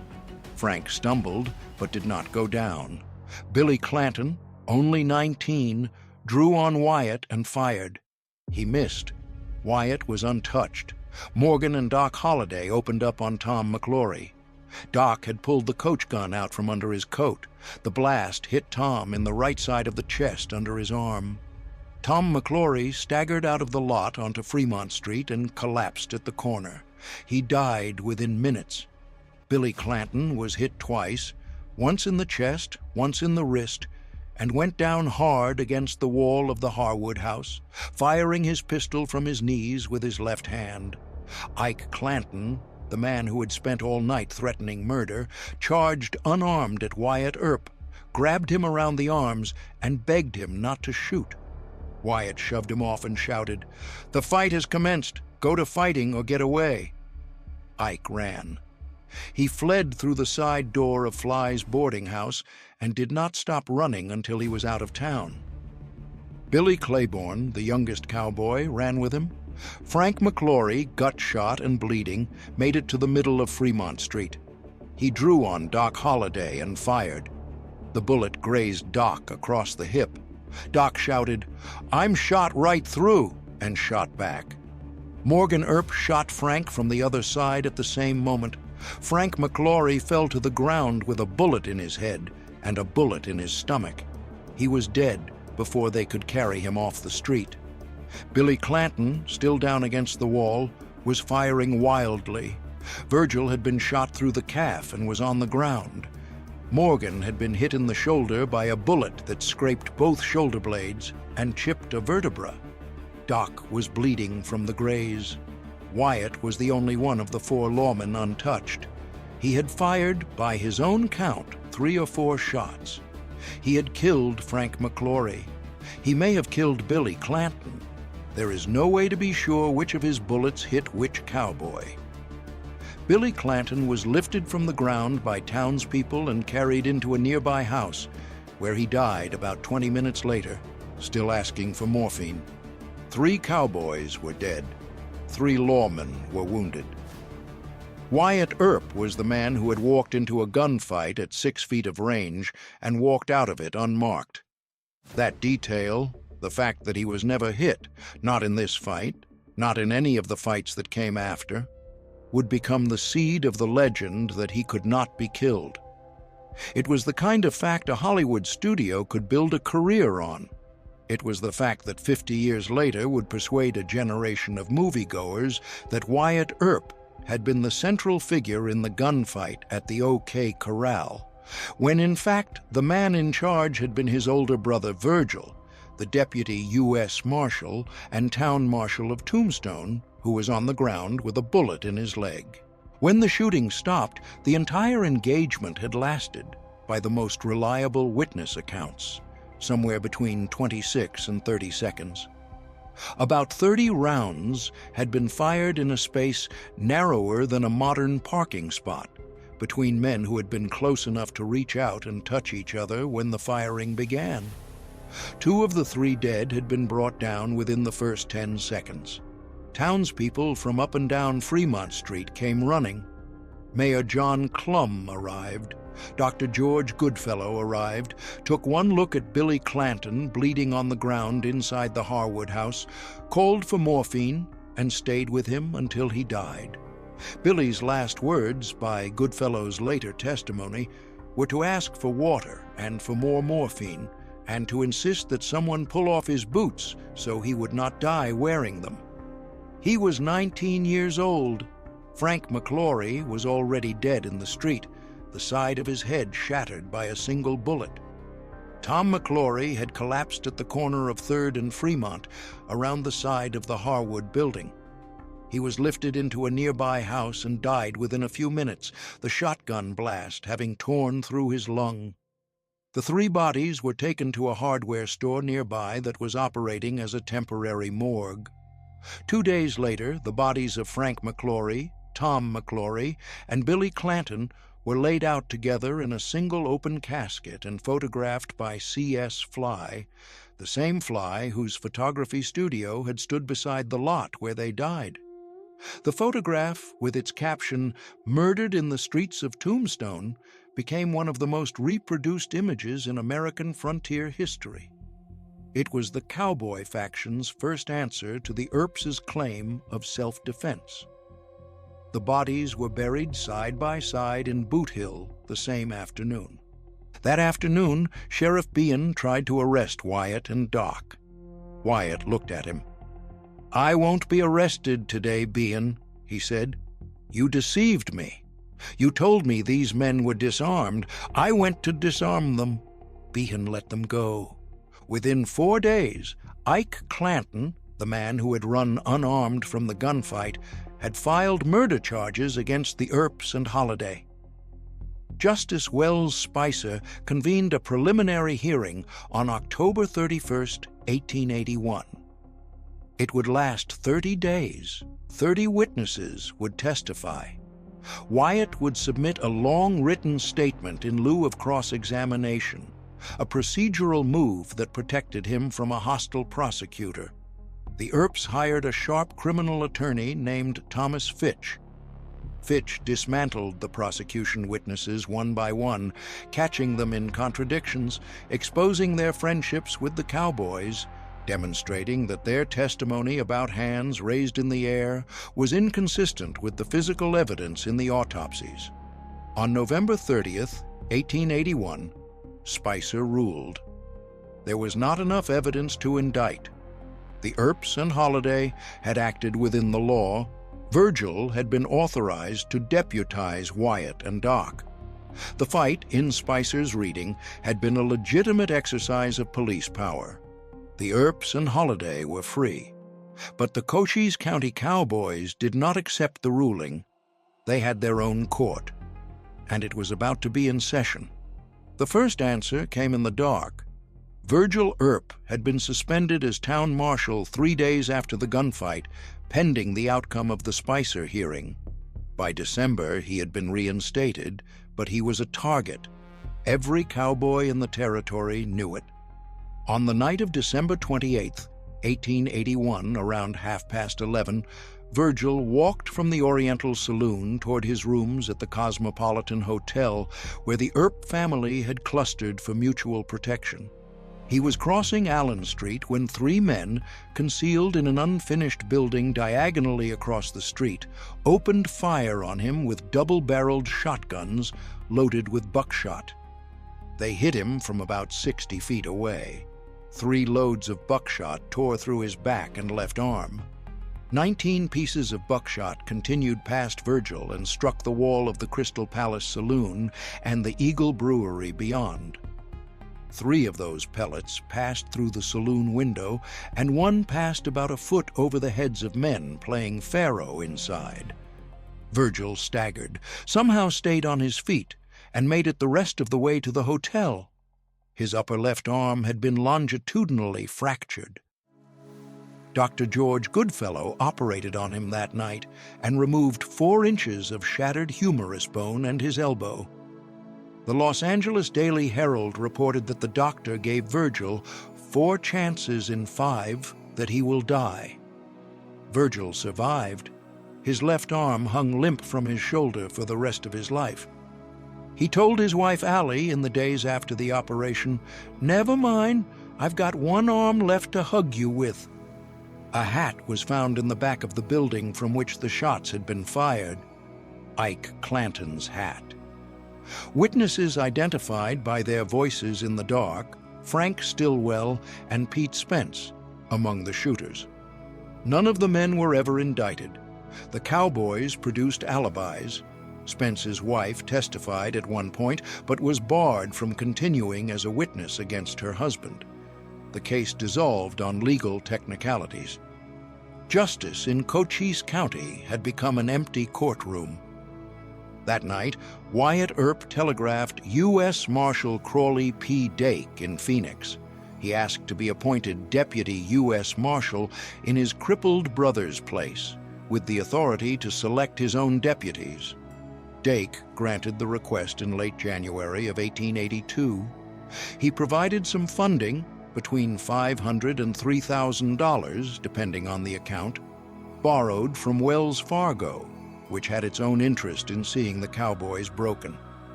Frank stumbled, but did not go down. Billy Clanton, only 19, drew on Wyatt and fired. He missed. Wyatt was untouched. Morgan and Doc Holliday opened up on Tom McClory. Doc had pulled the coach gun out from under his coat. The blast hit Tom in the right side of the chest under his arm. Tom McClory staggered out of the lot onto Fremont Street and collapsed at the corner. He died within minutes. Billy Clanton was hit twice, once in the chest, once in the wrist, and went down hard against the wall of the Harwood house, firing his pistol from his knees with his left hand. Ike Clanton, the man who had spent all night threatening murder, charged unarmed at Wyatt Earp, grabbed him around the arms, and begged him not to shoot. Wyatt shoved him off and shouted, "The fight has commenced. Go to fighting or get away." Ike ran. He fled through the side door of Fly's boarding house and did not stop running until he was out of town. Billy Claiborne, the youngest cowboy, ran with him. Frank McClory, gut-shot and bleeding, made it to the middle of Fremont Street. He drew on Doc Holliday and fired. The bullet grazed Doc across the hip. Doc shouted, "I'm shot right through," and shot back. Morgan Earp shot Frank from the other side at the same moment. Frank McClory fell to the ground with a bullet in his head and a bullet in his stomach. He was dead before they could carry him off the street. Billy Clanton, still down against the wall, was firing wildly. Virgil had been shot through the calf and was on the ground. Morgan had been hit in the shoulder by a bullet that scraped both shoulder blades and chipped a vertebra. Doc was bleeding from the graze. Wyatt was the only one of the four lawmen untouched. He had fired, by his own count, 3 or 4 shots. He had killed Frank McClory. He may have killed Billy Clanton. There is no way to be sure which of his bullets hit which cowboy. Billy Clanton was lifted from the ground by townspeople and carried into a nearby house, where he died about 20 minutes later, still asking for morphine. 3 cowboys were dead. 3 lawmen were wounded. Wyatt Earp was the man who had walked into a gunfight at 6 feet of range and walked out of it unmarked. That detail, the fact that he was never hit, not in this fight, not in any of the fights that came after, would become the seed of the legend that he could not be killed. It was the kind of fact a Hollywood studio could build a career on. It was the fact that 50 years later would persuade a generation of moviegoers that Wyatt Earp had been the central figure in the gunfight at the OK Corral, when in fact the man in charge had been his older brother Virgil, the deputy U.S. Marshal and town marshal of Tombstone, who was on the ground with a bullet in his leg. When the shooting stopped, the entire engagement had lasted, by the most reliable witness accounts, somewhere between 26 and 30 seconds. About 30 rounds had been fired in a space narrower than a modern parking spot, between men who had been close enough to reach out and touch each other when the firing began. 2 of the 3 dead had been brought down within the first 10 seconds. Townspeople from up and down Fremont Street came running. Mayor John Clum arrived. Dr. George Goodfellow arrived, took one look at Billy Clanton bleeding on the ground inside the Harwood house, called for morphine, and stayed with him until he died. Billy's last words, by Goodfellow's later testimony, were to ask for water and for more morphine, and to insist that someone pull off his boots so he would not die wearing them. He was 19 years old. Frank McClory was already dead in the street, the side of his head shattered by a single bullet. Tom McClory had collapsed at the corner of 3rd and Fremont, around the side of the Harwood building. He was lifted into a nearby house and died within a few minutes, the shotgun blast having torn through his lung. The 3 bodies were taken to a hardware store nearby that was operating as a temporary morgue. 2 days later, the bodies of Frank McClory, Tom McClory, and Billy Clanton were laid out together in a single open casket and photographed by C.S. Fly, the same Fly whose photography studio had stood beside the lot where they died. The photograph, with its caption, "Murdered in the Streets of Tombstone," became one of the most reproduced images in American frontier history. It was the cowboy faction's first answer to the Earps' claim of self-defense. The bodies were buried side by side in Boot Hill the same afternoon. That afternoon, Sheriff Behan tried to arrest Wyatt and Doc. Wyatt looked at him. "I won't be arrested today, Behan," he said. "You deceived me. You told me these men were disarmed. I went to disarm them." Behan let them go. Within 4 days, Ike Clanton, the man who had run unarmed from the gunfight, had filed murder charges against the Earps and Holliday. Justice Wells Spicer convened a preliminary hearing on October 31, 1881. It would last 30 days. 30 witnesses would testify. Wyatt would submit a long written statement in lieu of cross-examination, a procedural move that protected him from a hostile prosecutor. The Earps hired a sharp criminal attorney named Thomas Fitch. Fitch dismantled the prosecution witnesses one by one, catching them in contradictions, exposing their friendships with the cowboys, demonstrating that their testimony about hands raised in the air was inconsistent with the physical evidence in the autopsies. On November 30th, 1881, Spicer ruled. There was not enough evidence to indict. The Earps and Holliday had acted within the law. Virgil had been authorized to deputize Wyatt and Doc. The fight, in Spicer's reading, had been a legitimate exercise of police power. The Earps and Holliday were free. But the Cochise County Cowboys did not accept the ruling. They had their own court, and it was about to be in session. The first answer came in the dark. Virgil Earp had been suspended as town marshal 3 days after the gunfight, pending the outcome of the Spicer hearing. By December, he had been reinstated, but he was a target. Every cowboy in the territory knew it. On the night of December 28, 1881, around 11:30, Virgil walked from the Oriental Saloon toward his rooms at the Cosmopolitan Hotel, where the Earp family had clustered for mutual protection. He was crossing Allen Street when 3 men, concealed in an unfinished building diagonally across the street, opened fire on him with double-barreled shotguns loaded with buckshot. They hit him from about 60 feet away. 3 loads of buckshot tore through his back and left arm. 19 pieces of buckshot continued past Virgil and struck the wall of the Crystal Palace Saloon and the Eagle Brewery beyond. 3 of those pellets passed through the saloon window, and one passed about a foot over the heads of men playing faro inside. Virgil staggered, somehow stayed on his feet, and made it the rest of the way to the hotel. His upper left arm had been longitudinally fractured. Dr. George Goodfellow operated on him that night and removed 4 inches of shattered humerus bone and his elbow. The Los Angeles Daily Herald reported that the doctor gave Virgil 4 chances in 5 that he will die. Virgil survived. His left arm hung limp from his shoulder for the rest of his life. He told his wife Allie in the days after the operation, "Never mind, I've got one arm left to hug you with." A hat was found in the back of the building from which the shots had been fired. Ike Clanton's hat. Witnesses identified by their voices in the dark Frank Stillwell and Pete Spence among the shooters. None of the men were ever indicted. The cowboys produced alibis. Spence's wife testified at one point, but was barred from continuing as a witness against her husband. The case dissolved on legal technicalities. Justice in Cochise County had become an empty courtroom. That night, Wyatt Earp telegraphed U.S. Marshal Crawley P. Dake in Phoenix. He asked to be appointed Deputy U.S. Marshal in his crippled brother's place, with the authority to select his own deputies. Dake granted the request in late January of 1882. He provided some funding, between $500 and $3,000, depending on the account, borrowed from Wells Fargo, which had its own interest in seeing the cowboys broken.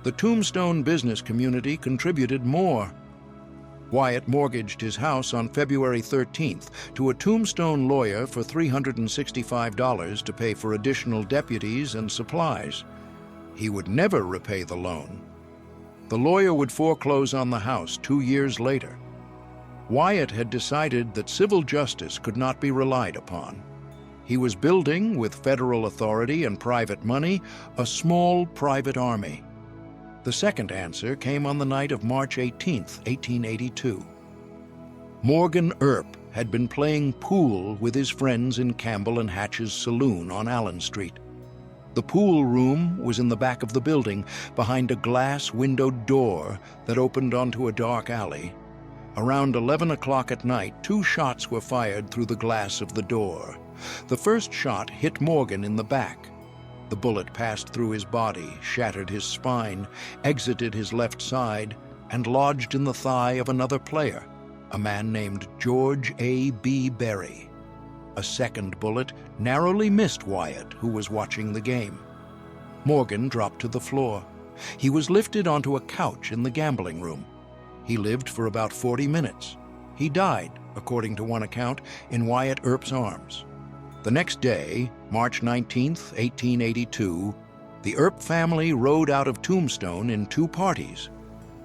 The Tombstone business community contributed more. Wyatt mortgaged his house on February 13th to a Tombstone lawyer for $365 to pay for additional deputies and supplies. He would never repay the loan. The lawyer would foreclose on the house 2 years later. Wyatt had decided that civil justice could not be relied upon. He was building, with federal authority and private money, a small private army. The second answer came on the night of March 18, 1882. Morgan Earp had been playing pool with his friends in Campbell and Hatch's saloon on Allen Street. The pool room was in the back of the building, behind a glass-windowed door that opened onto a dark alley. Around 11 o'clock at night, 2 shots were fired through the glass of the door. The first shot hit Morgan in the back. The bullet passed through his body, shattered his spine, exited his left side, and lodged in the thigh of another player, a man named George A. B. Berry. A second bullet narrowly missed Wyatt, who was watching the game. Morgan dropped to the floor. He was lifted onto a couch in the gambling room. He lived for about 40 minutes. He died, according to one account, in Wyatt Earp's arms. The next day, March 19, 1882, the Earp family rode out of Tombstone in 2 parties.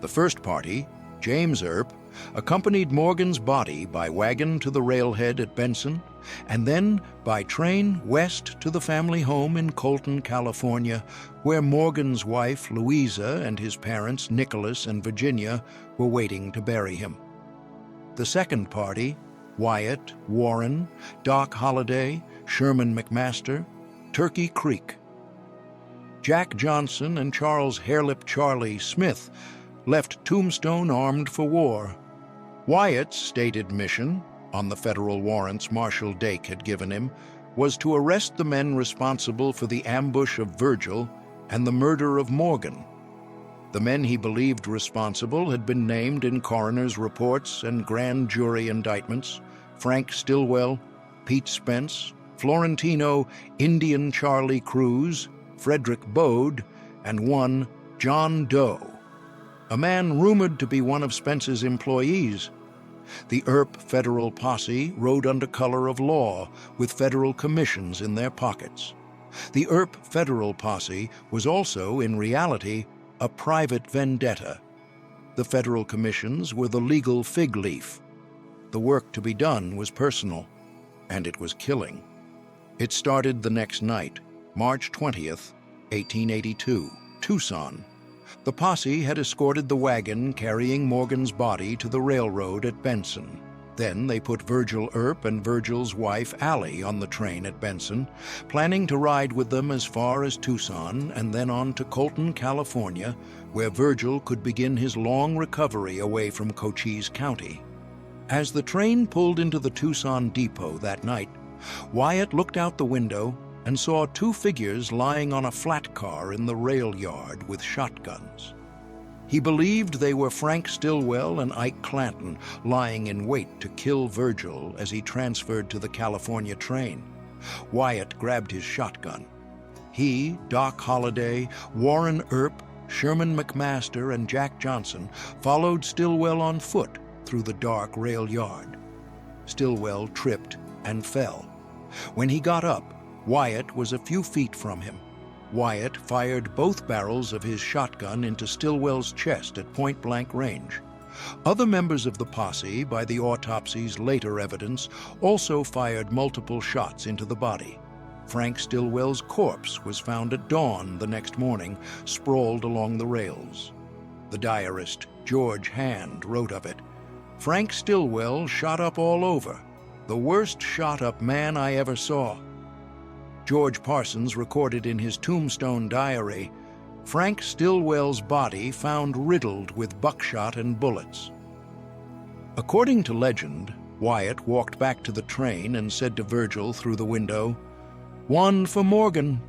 The first party, James Earp, accompanied Morgan's body by wagon to the railhead at Benson, and then by train west to the family home in Colton, California, where Morgan's wife, Louisa, and his parents, Nicholas and Virginia, were waiting to bury him. The second party, Wyatt, Warren, Doc Holliday, Sherman McMaster, Turkey Creek. Jack Johnson and Charles Hairlip Charlie Smith left Tombstone armed for war. Wyatt's stated mission, on the federal warrants Marshal Dake had given him, was to arrest the men responsible for the ambush of Virgil and the murder of Morgan. The men he believed responsible had been named in coroner's reports and grand jury indictments: Frank Stillwell, Pete Spence, Florentino Indian Charlie Cruz, Frederick Bode, and one John Doe, a man rumored to be one of Spence's employees. The Earp federal posse rode under color of law, with federal commissions in their pockets. The Earp federal posse was also, in reality, a private vendetta. The federal commissions were the legal fig leaf. The work to be done was personal, and it was killing. It started the next night, March 20th, 1882, Tucson. The posse had escorted the wagon carrying Morgan's body to the railroad at Benson. Then they put Virgil Earp and Virgil's wife Allie on the train at Benson, planning to ride with them as far as Tucson and then on to Colton, California, where Virgil could begin his long recovery away from Cochise County. As the train pulled into the Tucson depot that night, Wyatt looked out the window and saw two figures lying on a flat car in the rail yard with shotguns. He believed they were Frank Stillwell and Ike Clanton lying in wait to kill Virgil as he transferred to the California train. Wyatt grabbed his shotgun. He, Doc Holliday, Warren Earp, Sherman McMaster, and Jack Johnson followed Stillwell on foot through the dark rail yard. Stillwell tripped and fell. When he got up, Wyatt was a few feet from him. Wyatt fired both barrels of his shotgun into Stillwell's chest at point-blank range. Other members of the posse, by the autopsy's later evidence, also fired multiple shots into the body. Frank Stillwell's corpse was found at dawn the next morning, sprawled along the rails. The diarist, George Hand, wrote of it, "Frank Stillwell shot up all over. The worst shot-up man I ever saw." George Parsons recorded in his Tombstone diary, "Frank Stillwell's body found riddled with buckshot and bullets." According to legend, Wyatt walked back to the train and said to Virgil through the window, "One for Morgan."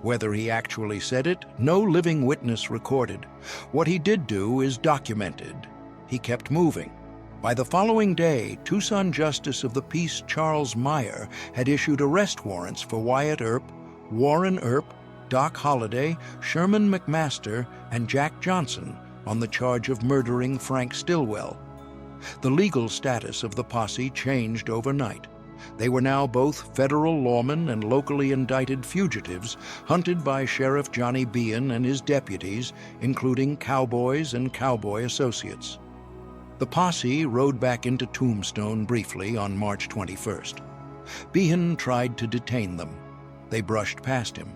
Whether he actually said it, no living witness recorded. What he did do is documented. He kept moving. By the following day, Tucson Justice of the Peace Charles Meyer had issued arrest warrants for Wyatt Earp, Warren Earp, Doc Holliday, Sherman McMaster, and Jack Johnson on the charge of murdering Frank Stillwell. The legal status of the posse changed overnight. They were now both federal lawmen and locally indicted fugitives, hunted by Sheriff Johnny Behan and his deputies, including cowboys and cowboy associates. The posse rode back into Tombstone briefly on March 21st. Behan tried to detain them. They brushed past him.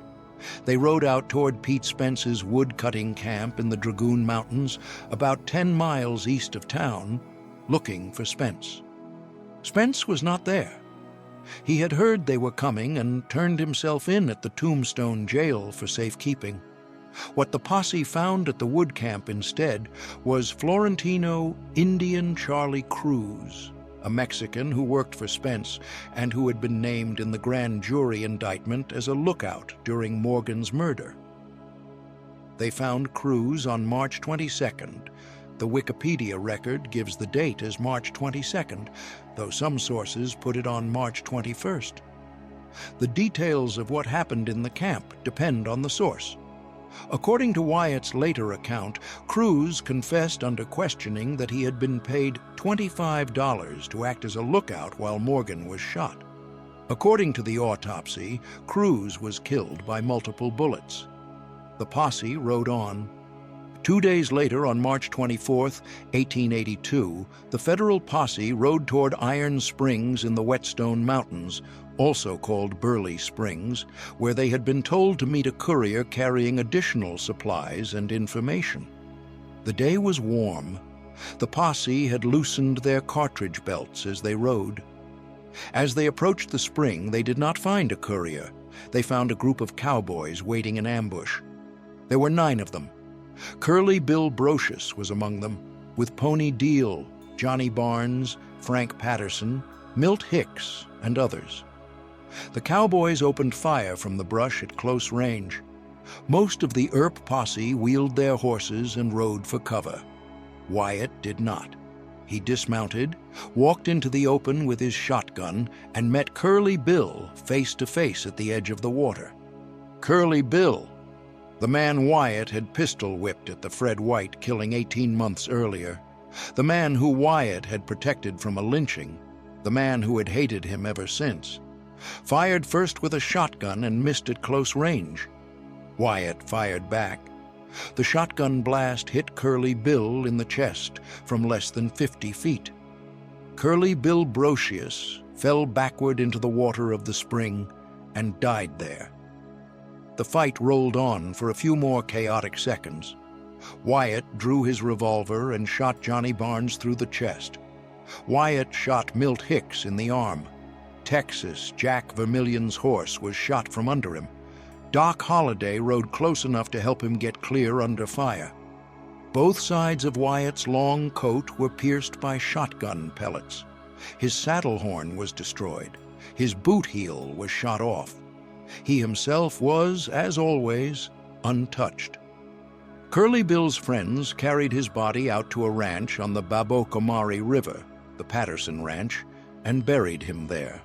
They rode out toward Pete Spence's wood-cutting camp in the Dragoon Mountains, about 10 miles east of town, looking for Spence. Spence was not there. He had heard they were coming and turned himself in at the Tombstone jail for safekeeping. What the posse found at the wood camp instead was Florentino Indian Charlie Cruz, a Mexican who worked for Spence and who had been named in the grand jury indictment as a lookout during Morgan's murder. They found Cruz on March 22nd. The Wikipedia record gives the date as March 22nd, though some sources put it on March 21st. The details of what happened in the camp depend on the source. According to Wyatt's later account, Cruz confessed under questioning that he had been paid $25 to act as a lookout while Morgan was shot. According to the autopsy, Cruz was killed by multiple bullets. The posse rode on. 2 days later, on March 24, 1882, the federal posse rode toward Iron Springs in the Whetstone Mountains, also called Burley Springs, where they had been told to meet a courier carrying additional supplies and information. The day was warm. The posse had loosened their cartridge belts as they rode. As they approached the spring, they did not find a courier. They found a group of cowboys waiting in ambush. There were 9 of them. Curly Bill Brocious was among them, with Pony Deal, Johnny Barnes, Frank Patterson, Milt Hicks, and others. The cowboys opened fire from the brush at close range. Most of the Earp posse wheeled their horses and rode for cover. Wyatt did not. He dismounted, walked into the open with his shotgun, and met Curly Bill face to face at the edge of the water. Curly Bill, the man Wyatt had pistol-whipped at the Fred White killing 18 months earlier, the man who Wyatt had protected from a lynching, the man who had hated him ever since, fired first with a shotgun and missed at close range. Wyatt fired back. The shotgun blast hit Curly Bill in the chest from less than 50 feet. Curly Bill Brocious fell backward into the water of the spring and died there. The fight rolled on for a few more chaotic seconds. Wyatt drew his revolver and shot Johnny Barnes through the chest. Wyatt shot Milt Hicks in the arm. Texas, Jack Vermillion's horse, was shot from under him. Doc Holliday rode close enough to help him get clear under fire. Both sides of Wyatt's long coat were pierced by shotgun pellets. His saddle horn was destroyed. His boot heel was shot off. He himself was, as always, untouched. Curly Bill's friends carried his body out to a ranch on the Babocomari River, the Patterson Ranch, and buried him there.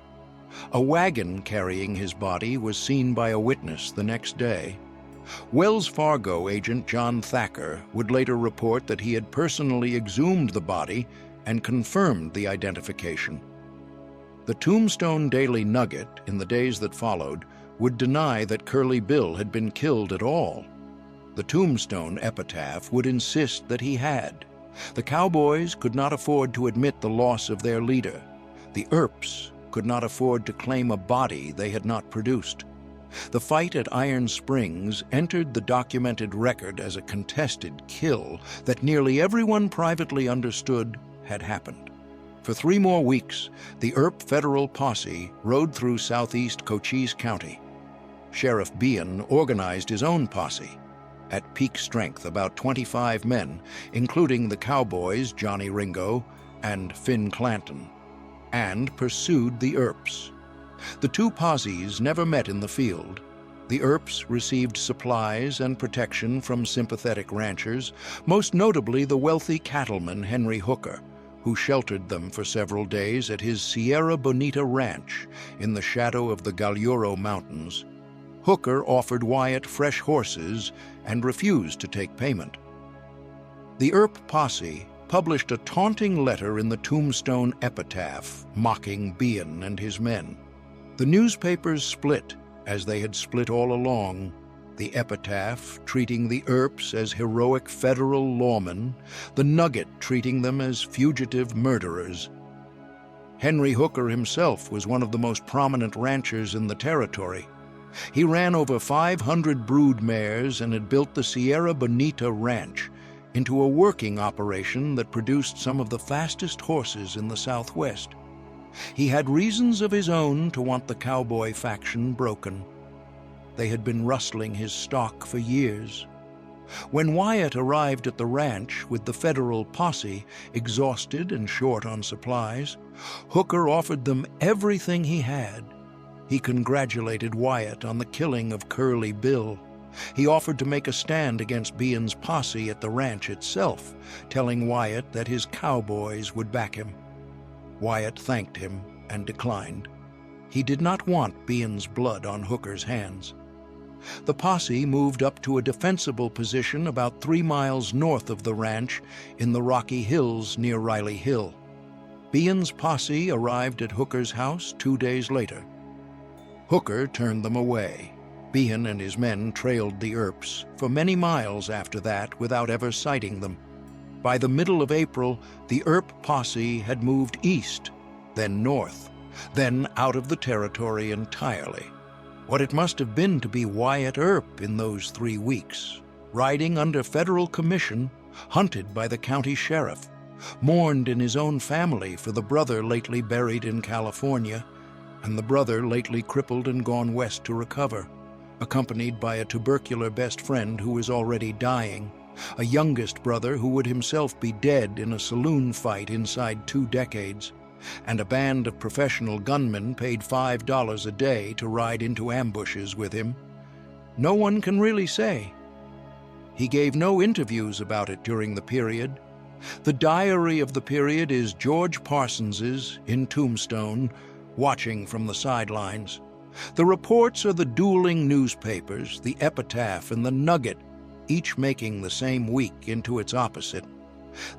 A wagon carrying his body was seen by a witness the next day. Wells Fargo agent John Thacker would later report that he had personally exhumed the body and confirmed the identification. The Tombstone Daily Nugget, in the days that followed, would deny that Curly Bill had been killed at all. The Tombstone epitaph would insist that he had. The cowboys could not afford to admit the loss of their leader. The Earps could not afford to claim a body they had not produced. The fight at Iron Springs entered the documented record as a contested kill that nearly everyone privately understood had happened. For 3 more weeks, the Earp federal posse rode through southeast Cochise County. Sheriff Behan organized his own posse. At peak strength, about 25 men, including the cowboys Johnny Ringo and Finn Clanton, and pursued the Earps. The two posses never met in the field. The Earps received supplies and protection from sympathetic ranchers, most notably the wealthy cattleman Henry Hooker, who sheltered them for several days at his Sierra Bonita ranch in the shadow of the Galluro Mountains. Hooker offered Wyatt fresh horses and refused to take payment. The Earp posse published a taunting letter in the Tombstone epitaph, mocking Behan and his men. The newspapers split, as they had split all along, the epitaph treating the Earps as heroic federal lawmen, the Nugget treating them as fugitive murderers. Henry Hooker himself was one of the most prominent ranchers in the territory. He ran over 500 brood mares and had built the Sierra Bonita Ranch into a working operation that produced some of the fastest horses in the Southwest. He had reasons of his own to want the cowboy faction broken. They had been rustling his stock for years. When Wyatt arrived at the ranch with the federal posse, exhausted and short on supplies, Hooker offered them everything he had. He congratulated Wyatt on the killing of Curly Bill. He offered to make a stand against Behan's posse at the ranch itself, telling Wyatt that his cowboys would back him. Wyatt thanked him and declined. He did not want Behan's blood on Hooker's hands. The posse moved up to a defensible position about 3 miles north of the ranch in the Rocky Hills near Riley Hill. Behan's posse arrived at Hooker's house 2 days later. Hooker turned them away. Behan and his men trailed the Earps for many miles after that without ever sighting them. By the middle of April, the Earp posse had moved east, then north, then out of the territory entirely. What it must have been to be Wyatt Earp in those 3 weeks, riding under federal commission, hunted by the county sheriff, mourned in his own family for the brother lately buried in California, and the brother lately crippled and gone west to recover, accompanied by a tubercular best friend who was already dying, a youngest brother who would himself be dead in a saloon fight inside 2 decades, and a band of professional gunmen paid $5 a day to ride into ambushes with him. No one can really say. He gave no interviews about it during the period. The diary of the period is George Parsons's in Tombstone, watching from the sidelines. The reports are the dueling newspapers, the Epitaph and the Nugget, each making the same week into its opposite.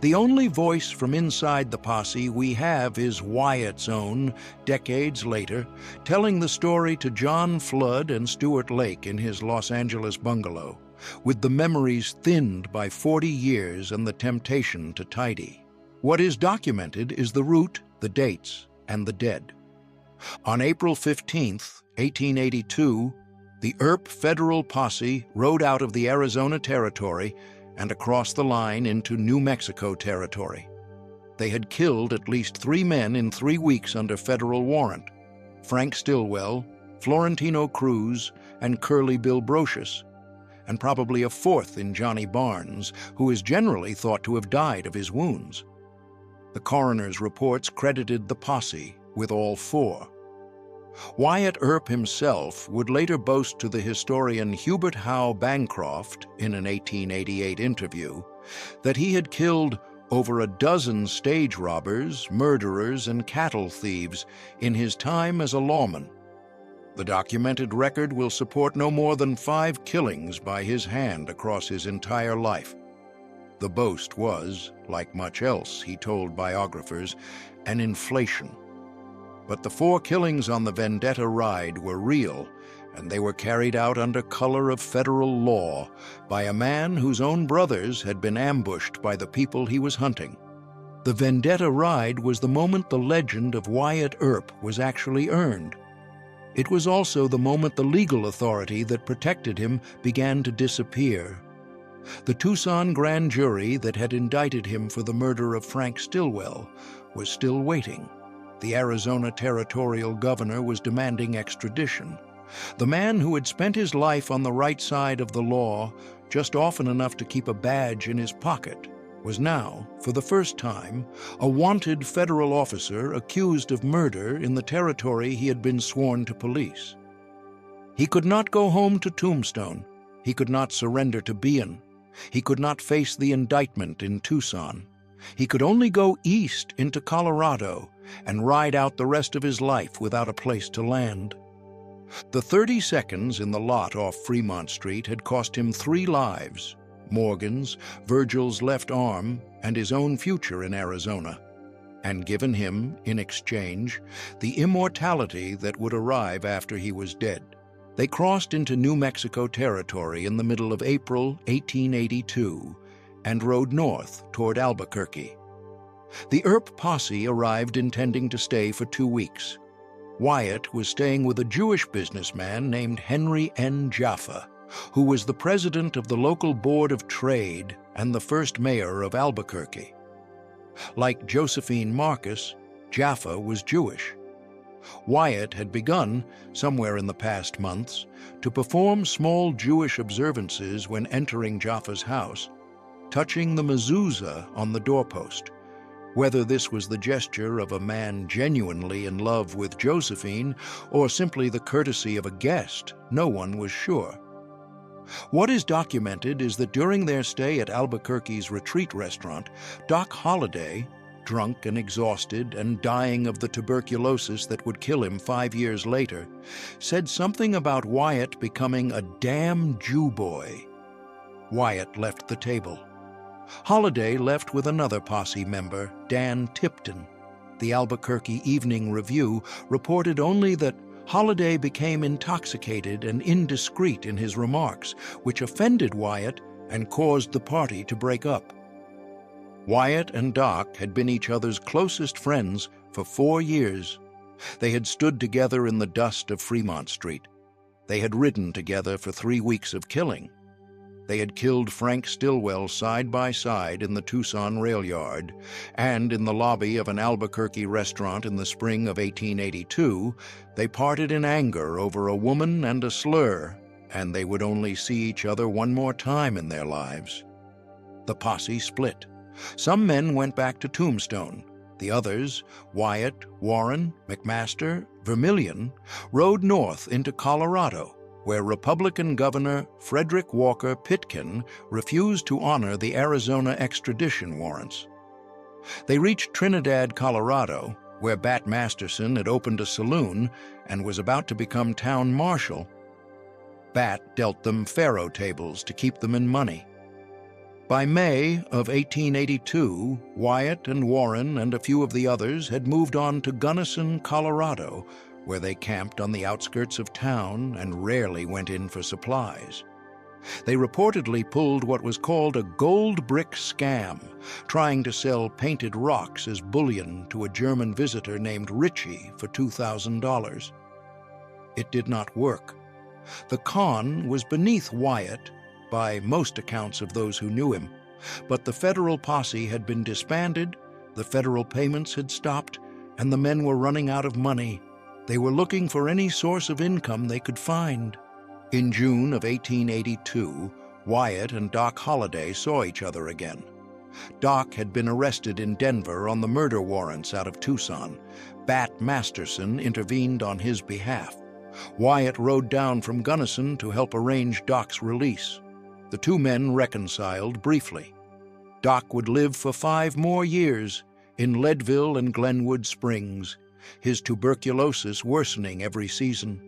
The only voice from inside the posse we have is Wyatt's own, decades later, telling the story to John Flood and Stuart Lake in his Los Angeles bungalow, with the memories thinned by 40 years and the temptation to tidy. What is documented is the route, the dates, and the dead. On April 15, 1882, The Earp federal posse rode out of the Arizona Territory and across the line into New Mexico Territory. They had killed at least 3 men in 3 weeks under federal warrant: Frank Stillwell, Florentino Cruz, and Curly Bill Brocious, and probably a 4th in Johnny Barnes, who is generally thought to have died of his wounds. The coroner's reports credited the posse with all 4. Wyatt Earp himself would later boast to the historian Hubert Howe Bancroft in an 1888 interview that he had killed over a dozen stage robbers, murderers, and cattle thieves in his time as a lawman. The documented record will support no more than 5 killings by his hand across his entire life. The boast was, like much else he told biographers, an inflation. But the 4 killings on the Vendetta Ride were real, and they were carried out under color of federal law by a man whose own brothers had been ambushed by the people he was hunting. The Vendetta Ride was the moment the legend of Wyatt Earp was actually earned. It was also the moment the legal authority that protected him began to disappear. The Tucson grand jury that had indicted him for the murder of Frank Stillwell was still waiting. The Arizona territorial governor was demanding extradition. The man who had spent his life on the right side of the law, just often enough to keep a badge in his pocket, was now, for the first time, a wanted federal officer accused of murder in the territory he had been sworn to police. He could not go home to Tombstone. He could not surrender to Bean. He could not face the indictment in Tucson. He could only go east into Colorado and ride out the rest of his life without a place to land. The 30 seconds in the lot off Fremont Street had cost him 3 lives: Morgan's, Virgil's left arm, and his own future in Arizona, and given him, in exchange, the immortality that would arrive after he was dead. They crossed into New Mexico Territory in the middle of April 1882 and rode north toward Albuquerque. The Earp posse arrived intending to stay for 2 weeks. Wyatt was staying with a Jewish businessman named Henry N. Jaffa, who was the president of the local Board of Trade and the first mayor of Albuquerque. Like Josephine Marcus, Jaffa was Jewish. Wyatt had begun, somewhere in the past months, to perform small Jewish observances when entering Jaffa's house, touching the mezuzah on the doorpost. Whether this was the gesture of a man genuinely in love with Josephine or simply the courtesy of a guest, no one was sure. What is documented is that during their stay at Albuquerque's retreat restaurant, Doc Holliday, drunk and exhausted and dying of the tuberculosis that would kill him 5 years later, said something about Wyatt becoming a damn Jew boy. Wyatt left the table. Holliday left with another posse member, Dan Tipton. The Albuquerque Evening Review reported only that Holliday became intoxicated and indiscreet in his remarks, which offended Wyatt and caused the party to break up. Wyatt and Doc had been each other's closest friends for 4 years. They had stood together in the dust of Fremont Street. They had ridden together for 3 weeks of killing. They had killed Frank Stillwell side by side in the Tucson rail yard, and in the lobby of an Albuquerque restaurant in the spring of 1882, they parted in anger over a woman and a slur, and they would only see each other one more time in their lives. The posse split. Some men went back to Tombstone. The others, Wyatt, Warren, McMaster, Vermillion, rode north into Colorado, where Republican Governor Frederick Walker Pitkin refused to honor the Arizona extradition warrants. They reached Trinidad, Colorado, where Bat Masterson had opened a saloon and was about to become town marshal. Bat dealt them faro tables to keep them in money. By May of 1882, Wyatt and Warren and a few of the others had moved on to Gunnison, Colorado, where they camped on the outskirts of town and rarely went in for supplies. They reportedly pulled what was called a gold brick scam, trying to sell painted rocks as bullion to a German visitor named Ritchie for $2,000. It did not work. The con was beneath Wyatt, by most accounts of those who knew him, but the federal posse had been disbanded, the federal payments had stopped, and the men were running out of money. They were looking for any source of income they could find. In June of 1882, Wyatt and Doc Holliday saw each other again. Doc had been arrested in Denver on the murder warrants out of Tucson. Bat Masterson intervened on his behalf. Wyatt rode down from Gunnison to help arrange Doc's release. The two men reconciled briefly. Doc would live for 5 more years in Leadville and Glenwood Springs, his tuberculosis worsening every season.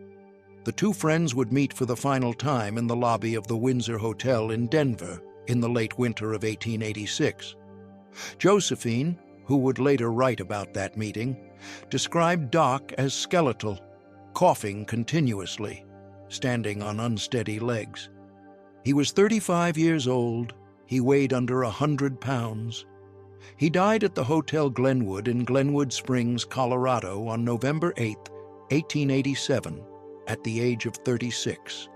The two friends would meet for the final time in the lobby of the Windsor Hotel in Denver in the late winter of 1886. Josephine, who would later write about that meeting, described Doc as skeletal, coughing continuously, standing on unsteady legs. He was 35 years old. He weighed under 100 pounds. He died at the Hotel Glenwood in Glenwood Springs, Colorado on November 8, 1887, at the age of 36.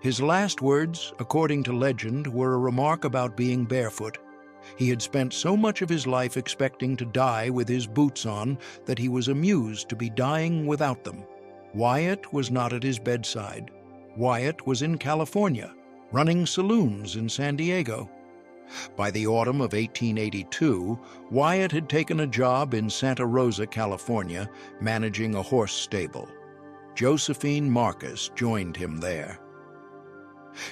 His last words, according to legend, were a remark about being barefoot. He had spent so much of his life expecting to die with his boots on that he was amused to be dying without them. Wyatt was not at his bedside. Wyatt was in California, running saloons in San Diego. By the autumn of 1882, Wyatt had taken a job in Santa Rosa, California, managing a horse stable. Josephine Marcus joined him there.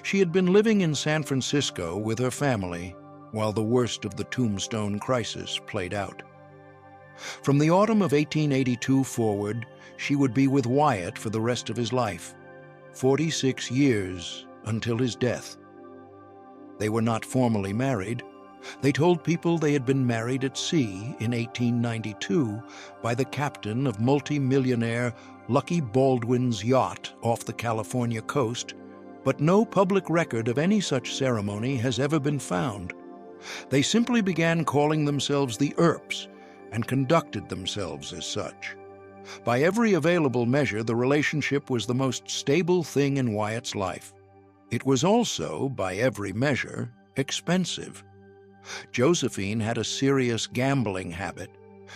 She had been living in San Francisco with her family while the worst of the Tombstone crisis played out. From the autumn of 1882 forward, she would be with Wyatt for the rest of his life, 46 years until his death. They were not formally married. They told people they had been married at sea in 1892 by the captain of multi-millionaire Lucky Baldwin's yacht off the California coast, but no public record of any such ceremony has ever been found. They simply began calling themselves the Earps and conducted themselves as such. By every available measure, the relationship was the most stable thing in Wyatt's life. It was also, by every measure, expensive. Josephine had a serious gambling habit.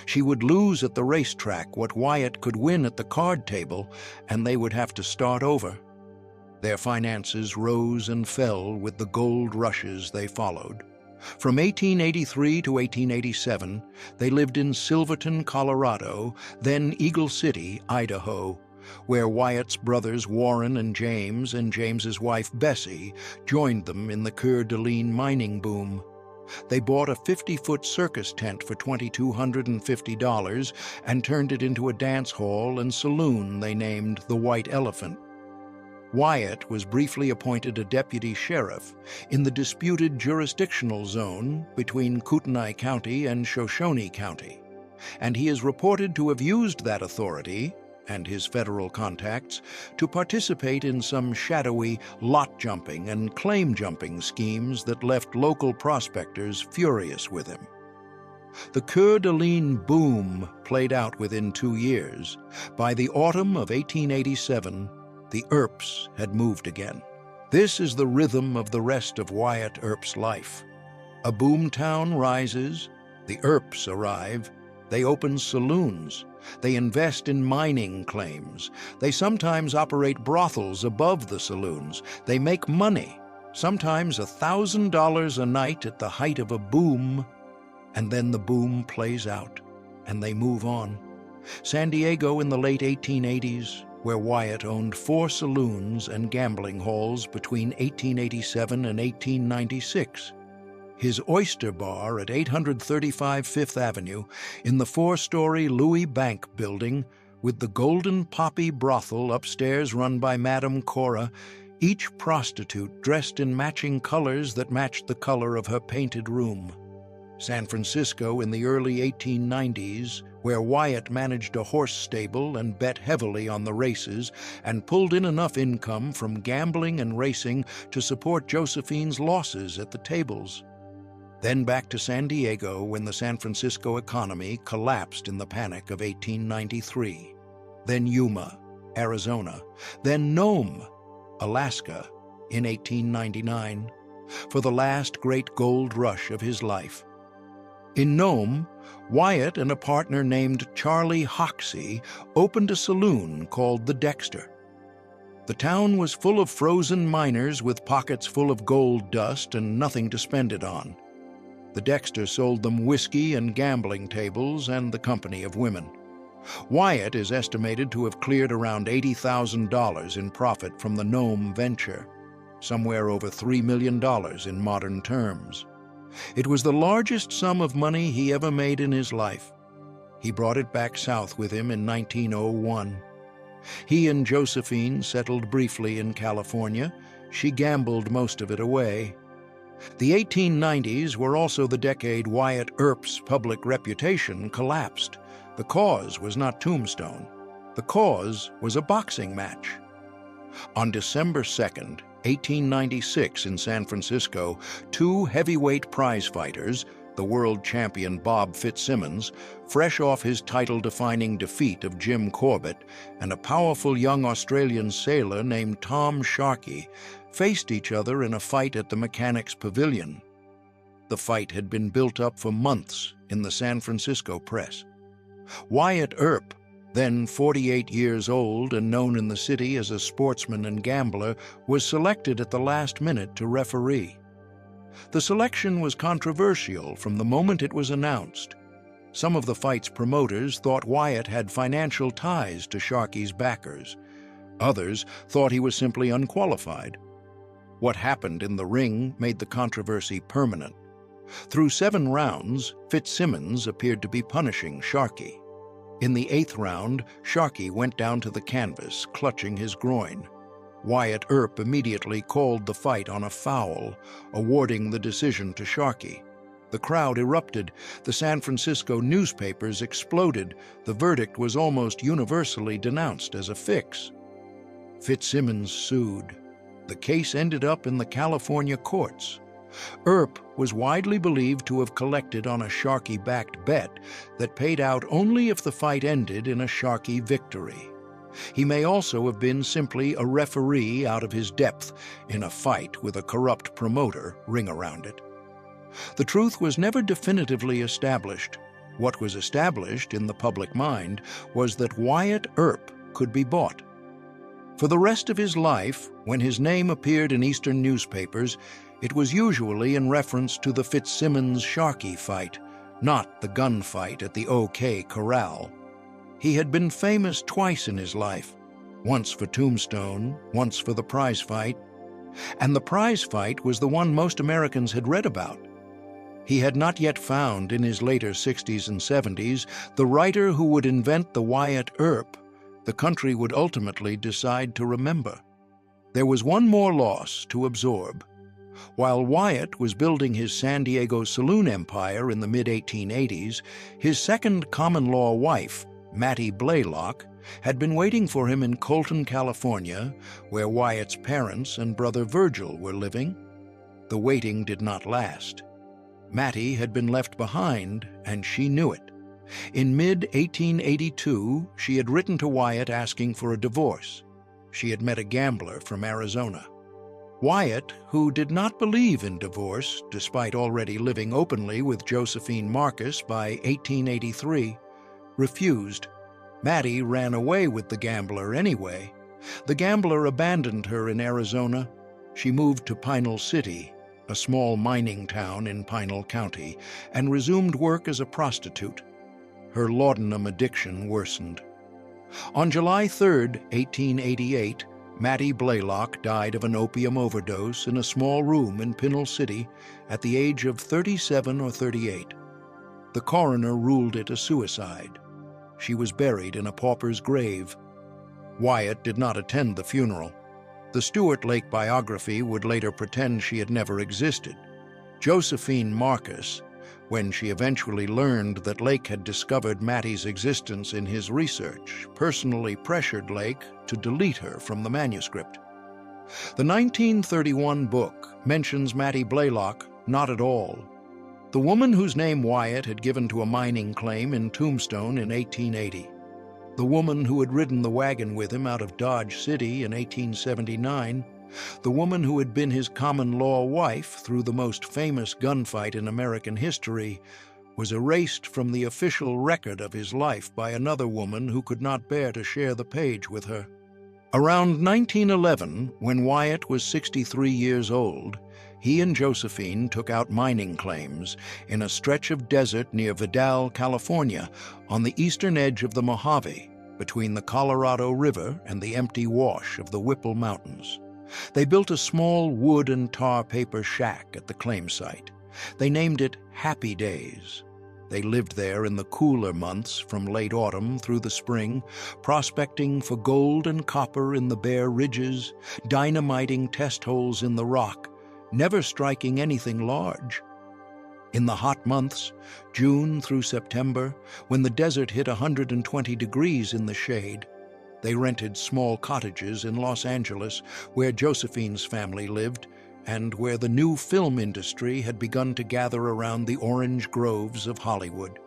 She would lose at the racetrack what Wyatt could win at the card table, and they would have to start over. Their finances rose and fell with the gold rushes they followed. From 1883 to 1887, they lived in Silverton, Colorado, then Eagle City, Idaho, where Wyatt's brothers Warren and James's wife Bessie joined them in the Coeur d'Alene mining boom. They bought a 50-foot circus tent for $2,250 and turned it into a dance hall and saloon they named the White Elephant. Wyatt was briefly appointed a deputy sheriff in the disputed jurisdictional zone between Kootenai County and Shoshone County, and he is reported to have used that authority and his federal contacts to participate in some shadowy lot-jumping and claim-jumping schemes that left local prospectors furious with him. The Coeur d'Alene boom played out within 2 years. By the autumn of 1887, the Earps had moved again. This is the rhythm of the rest of Wyatt Earp's life. A boomtown rises, the Earps arrive, they open saloons, they invest in mining claims, they sometimes operate brothels above the saloons, they make money, sometimes $1,000 a night at the height of a boom, and then the boom plays out, and they move on. San Diego in the late 1880s, where Wyatt owned 4 saloons and gambling halls between 1887 and 1896. His oyster bar at 835 Fifth Avenue in the 4-story Louis Bank building with the Golden Poppy brothel upstairs run by Madame Cora, each prostitute dressed in matching colors that matched the color of her painted room. San Francisco in the early 1890s, where Wyatt managed a horse stable and bet heavily on the races and pulled in enough income from gambling and racing to support Josephine's losses at the tables. Then back to San Diego when the San Francisco economy collapsed in the panic of 1893. Then Yuma, Arizona, then Nome, Alaska, in 1899, for the last great gold rush of his life. In Nome, Wyatt and a partner named Charlie Hoxie opened a saloon called the Dexter. The town was full of frozen miners with pockets full of gold dust and nothing to spend it on. The Dexter sold them whiskey and gambling tables and the company of women. Wyatt is estimated to have cleared around $80,000 in profit from the Nome venture, somewhere over $3 million in modern terms. It was the largest sum of money he ever made in his life. He brought it back south with him in 1901. He and Josephine settled briefly in California. She gambled most of it away. The 1890s were also the decade Wyatt Earp's public reputation collapsed. The cause was not Tombstone. The cause was a boxing match. On December 2nd, 1896 in San Francisco, two heavyweight prize fighters, the world champion Bob Fitzsimmons, fresh off his title-defining defeat of Jim Corbett, and a powerful young Australian sailor named Tom Sharkey, faced each other in a fight at the Mechanics' Pavilion. The fight had been built up for months in the San Francisco press. Wyatt Earp, then 48 years old and known in the city as a sportsman and gambler, was selected at the last minute to referee. The selection was controversial from the moment it was announced. Some of the fight's promoters thought Wyatt had financial ties to Sharkey's backers. Others thought he was simply unqualified. What happened in the ring made the controversy permanent. Through 7 rounds, Fitzsimmons appeared to be punishing Sharkey. In the 8th round, Sharkey went down to the canvas, clutching his groin. Wyatt Earp immediately called the fight on a foul, awarding the decision to Sharkey. The crowd erupted. The San Francisco newspapers exploded. The verdict was almost universally denounced as a fix. Fitzsimmons sued. The case ended up in the California courts. Earp was widely believed to have collected on a Sharkey-backed bet that paid out only if the fight ended in a Sharkey victory. He may also have been simply a referee out of his depth in a fight with a corrupt promoter ring around it. The truth was never definitively established. What was established in the public mind was that Wyatt Earp could be bought. For the rest of his life, when his name appeared in Eastern newspapers, it was usually in reference to the Fitzsimmons-Sharkey fight, not the gunfight at the OK Corral. He had been famous twice in his life, once for Tombstone, once for the prize fight. And the prize fight was the one most Americans had read about. He had not yet found, in his later 60s and 70s, the writer who would invent the Wyatt Earp the country would ultimately decide to remember. There was one more loss to absorb. While Wyatt was building his San Diego saloon empire in the mid-1880s, his second common-law wife, Mattie Blaylock, had been waiting for him in Colton, California, where Wyatt's parents and brother Virgil were living. The waiting did not last. Mattie had been left behind, and she knew it. In mid-1882, she had written to Wyatt asking for a divorce. She had met a gambler from Arizona. Wyatt, who did not believe in divorce, despite already living openly with Josephine Marcus by 1883, refused. Mattie ran away with the gambler anyway. The gambler abandoned her in Arizona. She moved to Pinal City, a small mining town in Pinal County, and resumed work as a prostitute. Her laudanum addiction worsened. On July 3, 1888, Mattie Blaylock died of an opium overdose in a small room in Pinal City at the age of 37 or 38. The coroner ruled it a suicide. She was buried in a pauper's grave. Wyatt did not attend the funeral. The Stuart Lake biography would later pretend she had never existed. Josephine Marcus, when she eventually learned that Lake had discovered Mattie's existence in his research, personally pressured Lake to delete her from the manuscript. The 1931 book mentions Mattie Blaylock not at all. The woman whose name Wyatt had given to a mining claim in Tombstone in 1880. the woman who had ridden the wagon with him out of Dodge City in 1879, the woman who had been his common-law wife through the most famous gunfight in American history, was erased from the official record of his life by another woman who could not bear to share the page with her. Around 1911, when Wyatt was 63 years old, he and Josephine took out mining claims in a stretch of desert near Vidal, California, on the eastern edge of the Mojave, between the Colorado River and the empty wash of the Whipple Mountains. They built a small wood and tar paper shack at the claim site. They named it Happy Days. They lived there in the cooler months from late autumn through the spring, prospecting for gold and copper in the bare ridges, dynamiting test holes in the rock, never striking anything large. In the hot months, June through September, when the desert hit 120 degrees in the shade, they rented small cottages in Los Angeles, where Josephine's family lived, and where the new film industry had begun to gather around the orange groves of Hollywood.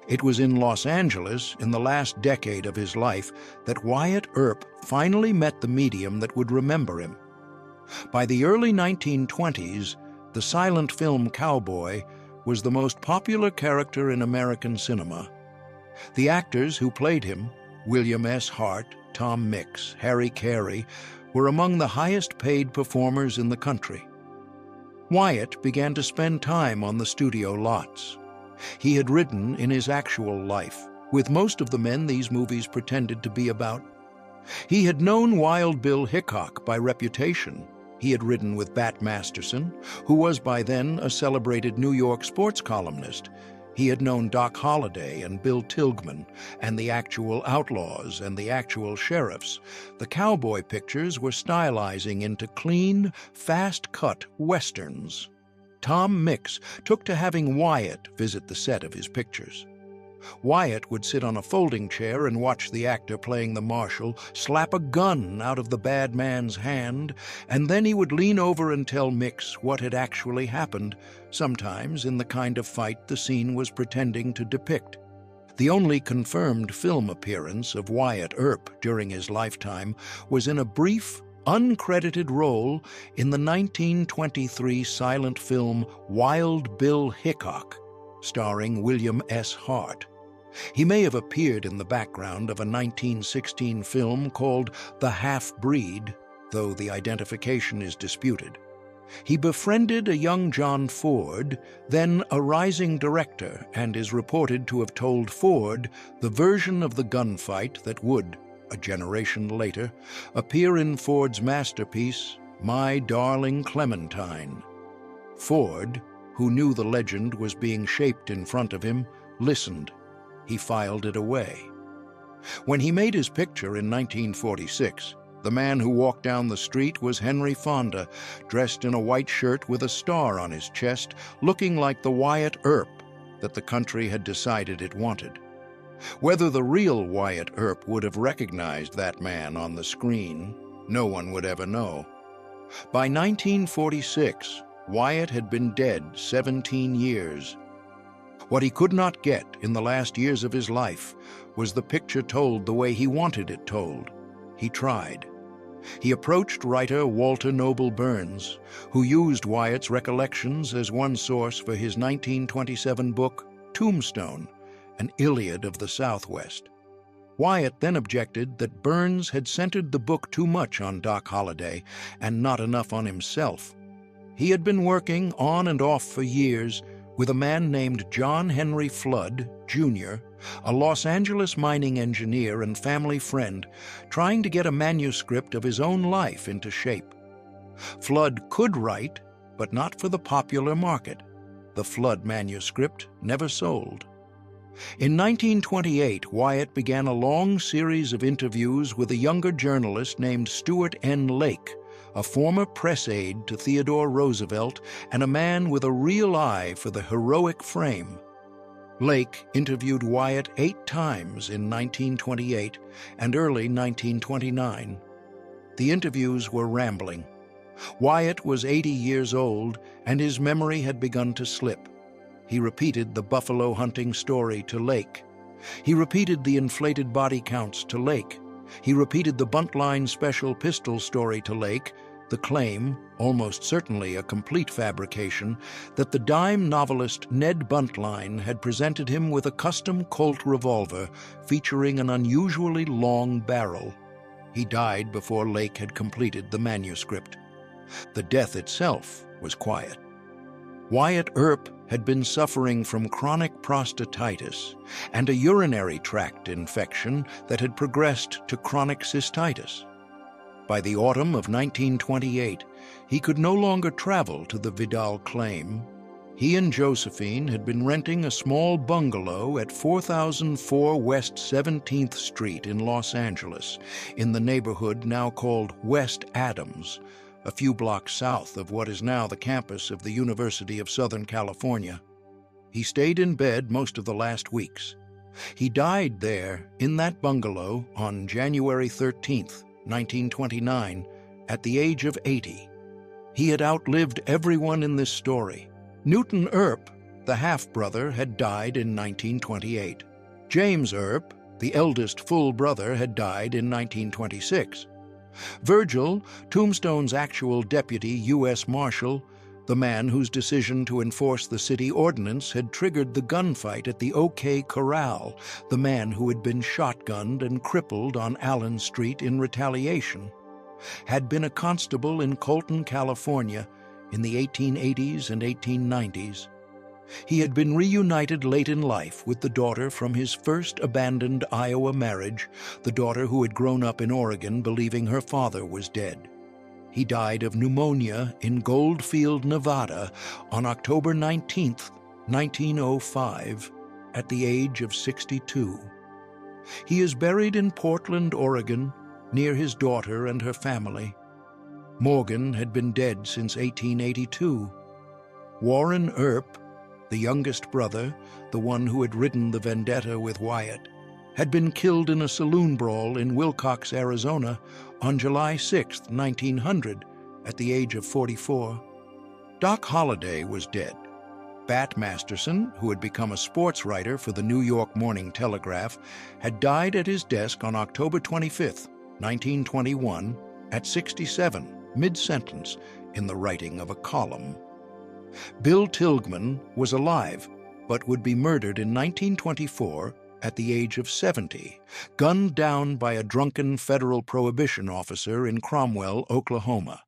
It was in Los Angeles, in the last decade of his life, that Wyatt Earp finally met the medium that would remember him. By the early 1920s, the silent film cowboy was the most popular character in American cinema. The actors who played him, William S. Hart, Tom Mix, Harry Carey, were among the highest-paid performers in the country. Wyatt began to spend time on the studio lots. He had ridden in his actual life, with most of the men these movies pretended to be about. He had known Wild Bill Hickok by reputation. He had ridden with Bat Masterson, who was by then a celebrated New York sports columnist. He had known Doc Holliday and Bill Tilghman, and the actual outlaws and the actual sheriffs. The cowboy pictures were stylizing into clean, fast-cut westerns. Tom Mix took to having Wyatt visit the set of his pictures. Wyatt would sit on a folding chair and watch the actor playing the marshal slap a gun out of the bad man's hand, and then he would lean over and tell Mix what had actually happened, sometimes in the kind of fight the scene was pretending to depict. The only confirmed film appearance of Wyatt Earp during his lifetime was in a brief, uncredited role in the 1923 silent film Wild Bill Hickok, starring William S. Hart. He may have appeared in the background of a 1916 film called The Half-Breed, though the identification is disputed. He befriended a young John Ford, then a rising director, and is reported to have told Ford the version of the gunfight that would, a generation later, appear in Ford's masterpiece, My Darling Clementine. Ford, who knew the legend was being shaped in front of him, listened. He filed it away. When he made his picture in 1946, the man who walked down the street was Henry Fonda, dressed in a white shirt with a star on his chest, looking like the Wyatt Earp that the country had decided it wanted. Whether the real Wyatt Earp would have recognized that man on the screen, no one would ever know. By 1946, Wyatt had been dead 17 years. What he could not get in the last years of his life was the picture told the way he wanted it told. He tried. He approached writer Walter Noble Burns, who used Wyatt's recollections as one source for his 1927 book, Tombstone, an Iliad of the Southwest. Wyatt then objected that Burns had centered the book too much on Doc Holliday and not enough on himself. He had been working on and off for years with a man named John Henry Flood, Jr., a Los Angeles mining engineer and family friend, trying to get a manuscript of his own life into shape. Flood could write, but not for the popular market. The Flood manuscript never sold. In 1928, Wyatt began a long series of interviews with a younger journalist named Stuart N. Lake, a former press aide to Theodore Roosevelt and a man with a real eye for the heroic frame. Lake interviewed Wyatt 8 times in 1928 and early 1929. The interviews were rambling. Wyatt was 80 years old, and his memory had begun to slip. He repeated the buffalo hunting story to Lake. He repeated the inflated body counts to Lake. He repeated the Buntline special pistol story to Lake, the claim, almost certainly a complete fabrication, that the dime novelist Ned Buntline had presented him with a custom Colt revolver featuring an unusually long barrel. He died before Lake had completed the manuscript. The death itself was quiet. Wyatt Earp had been suffering from chronic prostatitis and a urinary tract infection that had progressed to chronic cystitis. By the autumn of 1928, he could no longer travel to the Vidal claim. He and Josephine had been renting a small bungalow at 4004 West 17th Street in Los Angeles, in the neighborhood now called West Adams, a few blocks south of what is now the campus of the University of Southern California. He stayed in bed most of the last weeks. He died there, in that bungalow, on January 13th, 1929, at the age of 80. He had outlived everyone in this story. Newton Earp, the half-brother, had died in 1928. James Earp, the eldest full brother, had died in 1926. Virgil, Tombstone's actual deputy U.S. Marshal, the man whose decision to enforce the city ordinance had triggered the gunfight at the OK Corral, the man who had been shotgunned and crippled on Allen Street in retaliation, had been a constable in Colton, California in the 1880s and 1890s. He had been reunited late in life with the daughter from his first abandoned Iowa marriage, the daughter who had grown up in Oregon believing her father was dead. He died of pneumonia in Goldfield, Nevada, on October 19, 1905, at the age of 62. He is buried in Portland, Oregon, near his daughter and her family. Morgan had been dead since 1882. Warren Earp, the youngest brother, the one who had ridden the Vendetta with Wyatt, had been killed in a saloon brawl in Willcox, Arizona, on July 6, 1900, at the age of 44. Doc Holliday was dead. Bat Masterson, who had become a sports writer for the New York Morning Telegraph, had died at his desk on October 25, 1921, at 67, mid-sentence, in the writing of a column. Bill Tilghman was alive, but would be murdered in 1924 at the age of 70, gunned down by a drunken federal prohibition officer in Cromwell, Oklahoma.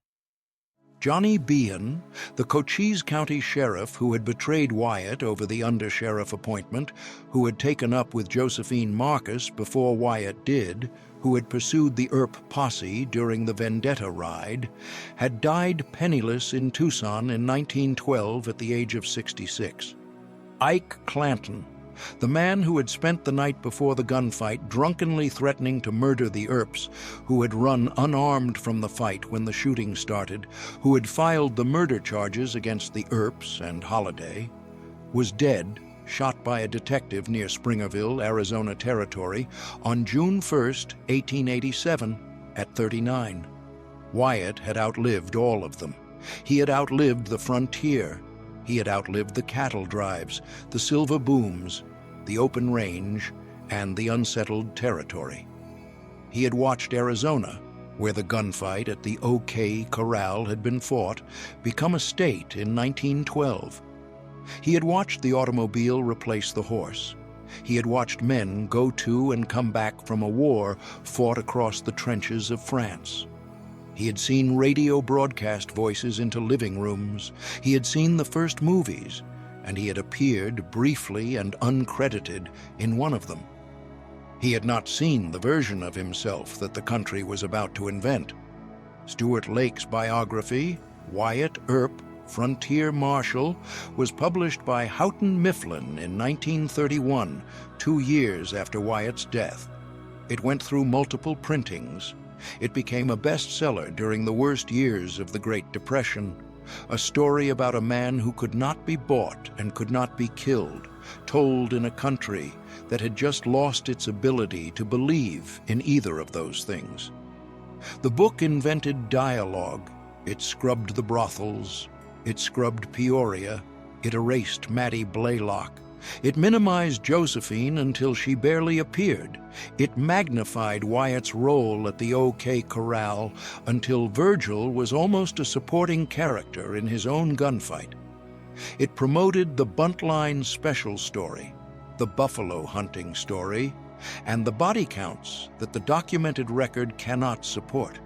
Johnny Behan, the Cochise County sheriff who had betrayed Wyatt over the undersheriff appointment, who had taken up with Josephine Marcus before Wyatt did, who had pursued the Earp posse during the Vendetta Ride, had died penniless in Tucson in 1912 at the age of 66. Ike Clanton, the man who had spent the night before the gunfight drunkenly threatening to murder the Earps, who had run unarmed from the fight when the shooting started, who had filed the murder charges against the Earps and Holliday, was dead, shot by a detective near Springerville, Arizona Territory, on June 1, 1887, at 39. Wyatt had outlived all of them. He had outlived the frontier. He had outlived the cattle drives, the silver booms, the open range, and the unsettled territory. He had watched Arizona, where the gunfight at the OK Corral had been fought, become a state in 1912. He had watched the automobile replace the horse. He had watched men go to and come back from a war fought across the trenches of France. He had seen radio broadcast voices into living rooms. He had seen the first movies, and he had appeared briefly and uncredited in one of them. He had not seen the version of himself that the country was about to invent. Stuart Lake's biography, Wyatt Earp, Frontier Marshal, was published by Houghton Mifflin in 1931, 2 years after Wyatt's death. It went through multiple printings. It became a bestseller during the worst years of the Great Depression, a story about a man who could not be bought and could not be killed, told in a country that had just lost its ability to believe in either of those things. The book invented dialogue. It scrubbed the brothels. It scrubbed Peoria. It erased Mattie Blaylock. It minimized Josephine until she barely appeared. It magnified Wyatt's role at the OK Corral until Virgil was almost a supporting character in his own gunfight. It promoted the buntline special story, the buffalo hunting story, and the body counts that the documented record cannot support.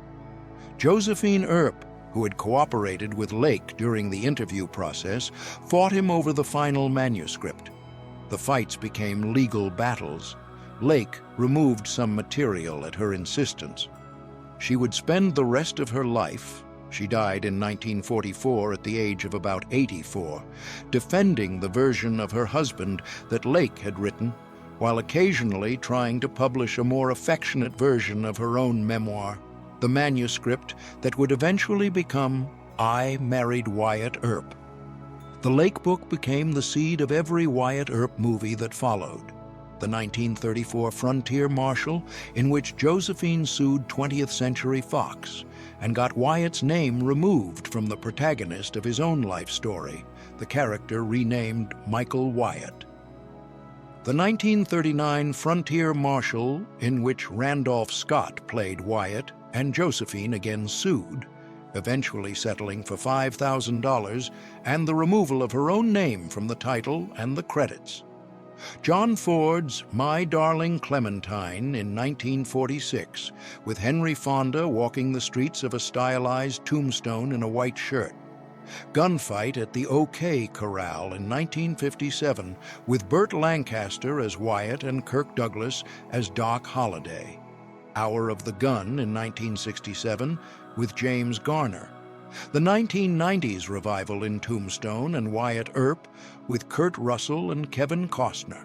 Josephine Earp, who had cooperated with Lake during the interview process, fought him over the final manuscript. The fights became legal battles. Lake removed some material at her insistence. She would spend the rest of her life, she died in 1944 at the age of about 84, defending the version of her husband that Lake had written, while occasionally trying to publish a more affectionate version of her own memoir, the manuscript that would eventually become I Married Wyatt Earp. The Lake book became the seed of every Wyatt Earp movie that followed. The 1934 Frontier Marshal, in which Josephine sued 20th Century Fox and got Wyatt's name removed from the protagonist of his own life story, the character renamed Michael Wyatt. The 1939 Frontier Marshal, in which Randolph Scott played Wyatt and Josephine again sued, eventually settling for $5,000 and the removal of her own name from the title and the credits. John Ford's My Darling Clementine in 1946, with Henry Fonda walking the streets of a stylized Tombstone in a white shirt. Gunfight at the OK Corral in 1957, with Burt Lancaster as Wyatt and Kirk Douglas as Doc Holliday. Hour of the Gun in 1967, with James Garner. The 1990s revival in Tombstone and Wyatt Earp, with Kurt Russell and Kevin Costner.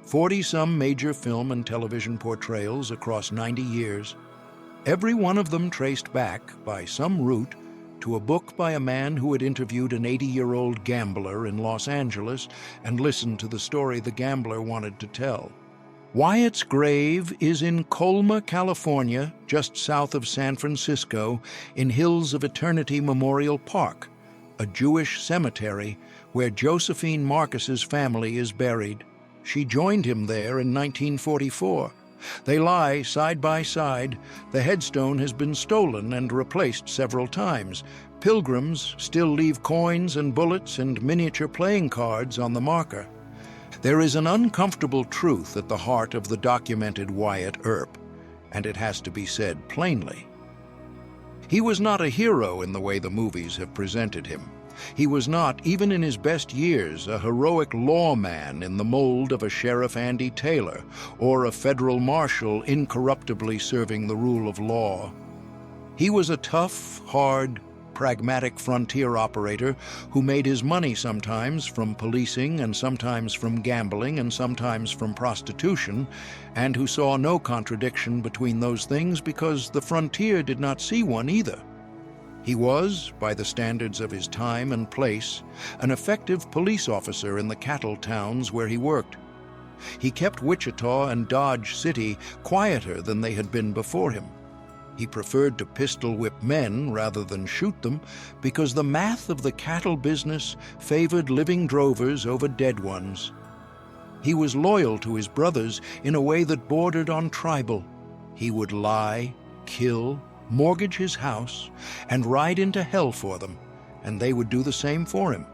40-some major film and television portrayals across 90 years, every one of them traced back, by some route, to a book by a man who had interviewed an 80-year-old gambler in Los Angeles and listened to the story the gambler wanted to tell. Wyatt's grave is in Colma, California, just south of San Francisco, in Hills of Eternity Memorial Park, a Jewish cemetery where Josephine Marcus's family is buried. She joined him there in 1944. They lie side by side. The headstone has been stolen and replaced several times. Pilgrims still leave coins and bullets and miniature playing cards on the marker. There is an uncomfortable truth at the heart of the documented Wyatt Earp, and it has to be said plainly. He was not a hero in the way the movies have presented him. He was not, even in his best years, a heroic lawman in the mold of a Sheriff Andy Taylor or a federal marshal incorruptibly serving the rule of law. He was a tough, hard, pragmatic frontier operator who made his money sometimes from policing and sometimes from gambling and sometimes from prostitution, and who saw no contradiction between those things because the frontier did not see one either. He was, by the standards of his time and place, an effective police officer in the cattle towns where he worked. He kept Wichita and Dodge City quieter than they had been before him. He preferred to pistol whip men rather than shoot them because the math of the cattle business favored living drovers over dead ones. He was loyal to his brothers in a way that bordered on tribal. He would lie, kill, mortgage his house, and ride into hell for them, and they would do the same for him.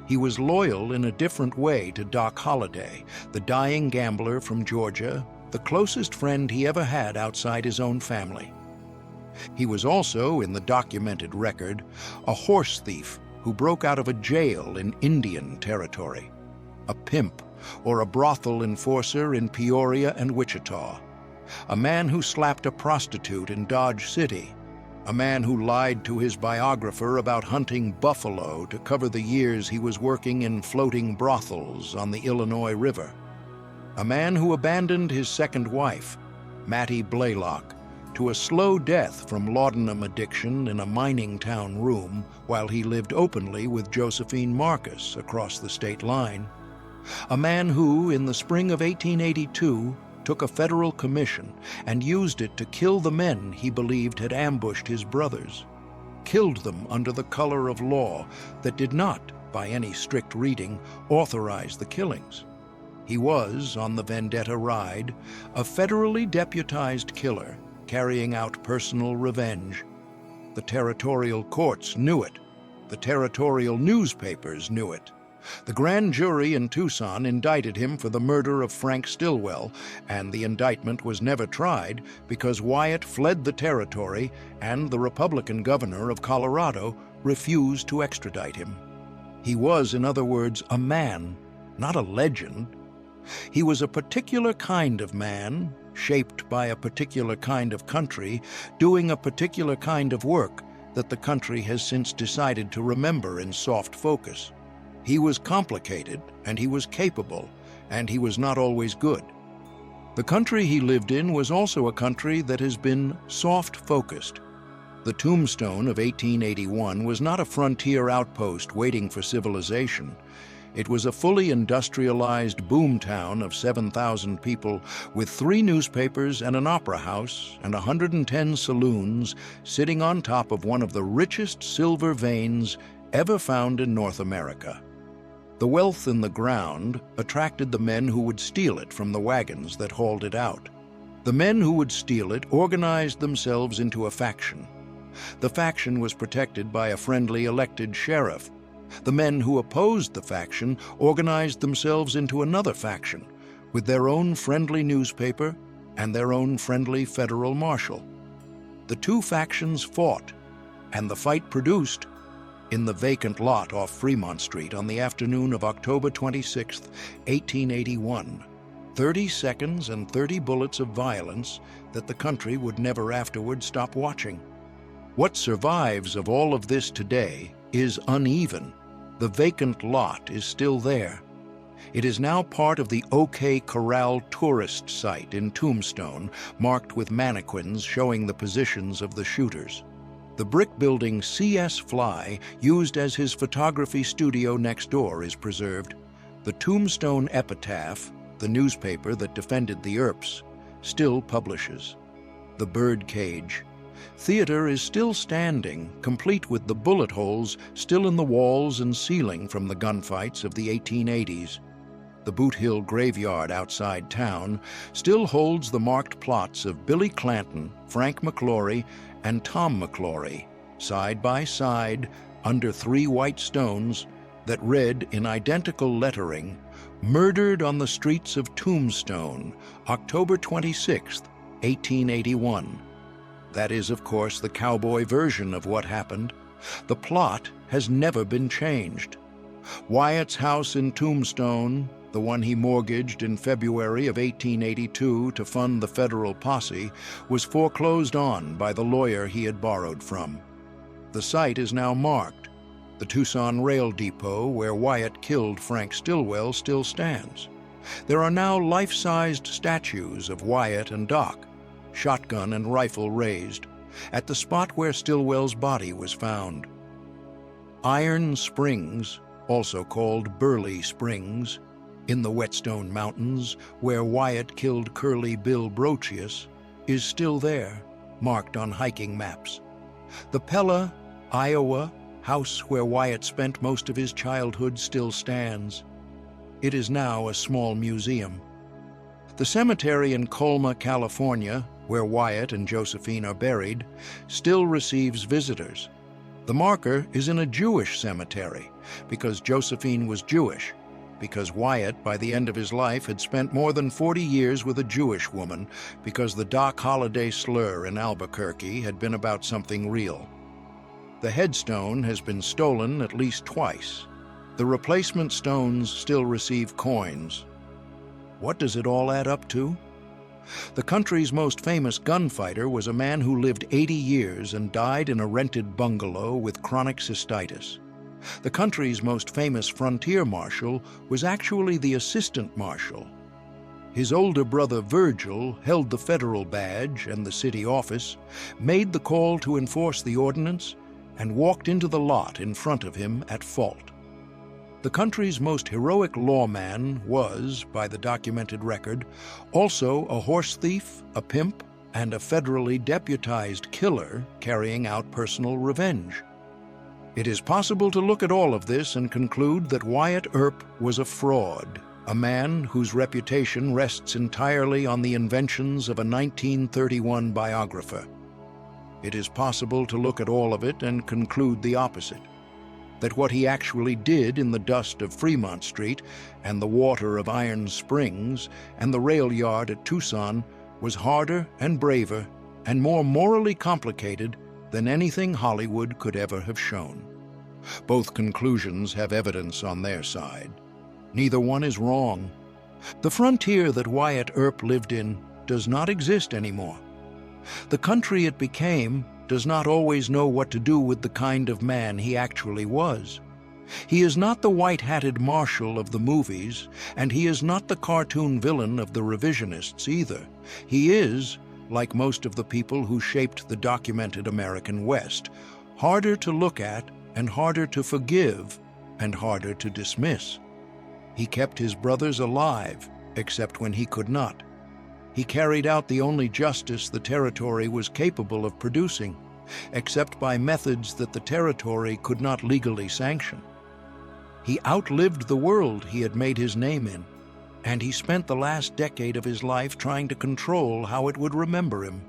He was loyal in a different way to Doc Holliday, the dying gambler from Georgia, the closest friend he ever had outside his own family. He was also, in the documented record, a horse thief who broke out of a jail in Indian territory, a pimp or a brothel enforcer in Peoria and Wichita, a man who slapped a prostitute in Dodge City, a man who lied to his biographer about hunting buffalo to cover the years he was working in floating brothels on the Illinois River, a man who abandoned his second wife, Mattie Blaylock, to a slow death from laudanum addiction in a mining town room while he lived openly with Josephine Marcus across the state line, a man who, in the spring of 1882, took a federal commission and used it to kill the men he believed had ambushed his brothers, killed them under the color of law that did not by any strict reading, authorized the killings. He was, on the Vendetta Ride, a federally deputized killer carrying out personal revenge. The territorial courts knew it. The territorial newspapers knew it. The grand jury in Tucson indicted him for the murder of Frank Stillwell, and the indictment was never tried because Wyatt fled the territory and the Republican governor of Colorado refused to extradite him. He was, in other words, a man, not a legend. He was a particular kind of man, shaped by a particular kind of country, doing a particular kind of work that the country has since decided to remember in soft focus. He was complicated, and he was capable, and he was not always good. The country he lived in was also a country that has been soft-focused. The Tombstone of 1881 was not a frontier outpost waiting for civilization. It was a fully industrialized boomtown of 7,000 people with 3 newspapers and an opera house and 110 saloons sitting on top of one of the richest silver veins ever found in North America. The wealth in the ground attracted the men who would steal it from the wagons that hauled it out. The men who would steal it organized themselves into a faction. The faction was protected by a friendly elected sheriff. The men who opposed the faction organized themselves into another faction, with their own friendly newspaper and their own friendly federal marshal. The 2 factions fought, and the fight produced, in the vacant lot off Fremont Street on the afternoon of October 26, 1881, 30 seconds and 30 bullets of violence that the country would never afterward stop watching. What survives of all of this today is uneven. The vacant lot is still there. It is now part of the Corral tourist site in Tombstone, marked with mannequins showing the positions of the shooters. The brick building C.S. Fly, used as his photography studio next door, is preserved. The Tombstone Epitaph, the newspaper that defended the Earps, still publishes. The Birdcage. Theater is still standing, complete with the bullet holes still in the walls and ceiling from the gunfights of the 1880s. The Boot Hill Graveyard outside town still holds the marked plots of Billy Clanton, Frank McClory, and Tom McClory, side by side under 3 white stones that read in identical lettering, "Murdered on the streets of Tombstone, October 26, 1881. That is, of course, the cowboy version of what happened. The plot has never been changed. Wyatt's house in Tombstone, the one he mortgaged in February of 1882 to fund the federal posse, was foreclosed on by the lawyer he had borrowed from. The site is now marked. The Tucson Rail Depot, where Wyatt killed Frank Stillwell, still stands. There are now life-sized statues of Wyatt and Doc, shotgun and rifle raised, at the spot where Stillwell's body was found. Iron Springs, also called Burley Springs, in the Whetstone Mountains, where Wyatt killed Curly Bill Brochius, is still there, marked on hiking maps. The Pella, Iowa, house where Wyatt spent most of his childhood still stands. It is now a small museum. The cemetery in Colma, California, where Wyatt and Josephine are buried, still receives visitors. The marker is in a Jewish cemetery, because Josephine was Jewish, because Wyatt, by the end of his life, had spent more than 40 years with a Jewish woman, because the Doc Holliday slur in Albuquerque had been about something real. The headstone has been stolen at least twice. The replacement stones still receive coins. What does it all add up to? The country's most famous gunfighter was a man who lived 80 years and died in a rented bungalow with chronic cystitis. The country's most famous frontier marshal was actually the assistant marshal. His older brother Virgil held the federal badge and the city office, made the call to enforce the ordinance, and walked into the lot in front of him at fault. The country's most heroic lawman was, by the documented record, also a horse thief, a pimp, and a federally deputized killer carrying out personal revenge. It is possible to look at all of this and conclude that Wyatt Earp was a fraud, a man whose reputation rests entirely on the inventions of a 1931 biographer. It is possible to look at all of it and conclude the opposite, that what he actually did in the dust of Fremont Street and the water of Iron Springs and the rail yard at Tucson was harder and braver and more morally complicated than anything Hollywood could ever have shown. Both conclusions have evidence on their side. Neither one is wrong. The frontier that Wyatt Earp lived in does not exist anymore. The country it became does not always know what to do with the kind of man he actually was. He is not the white-hatted marshal of the movies, and he is not the cartoon villain of the revisionists either. He is, like most of the people who shaped the documented American West, harder to look at and harder to forgive and harder to dismiss. He kept his brothers alive, except when he could not. He carried out the only justice the territory was capable of producing, except by methods that the territory could not legally sanction. He outlived the world he had made his name in, and he spent the last decade of his life trying to control how it would remember him.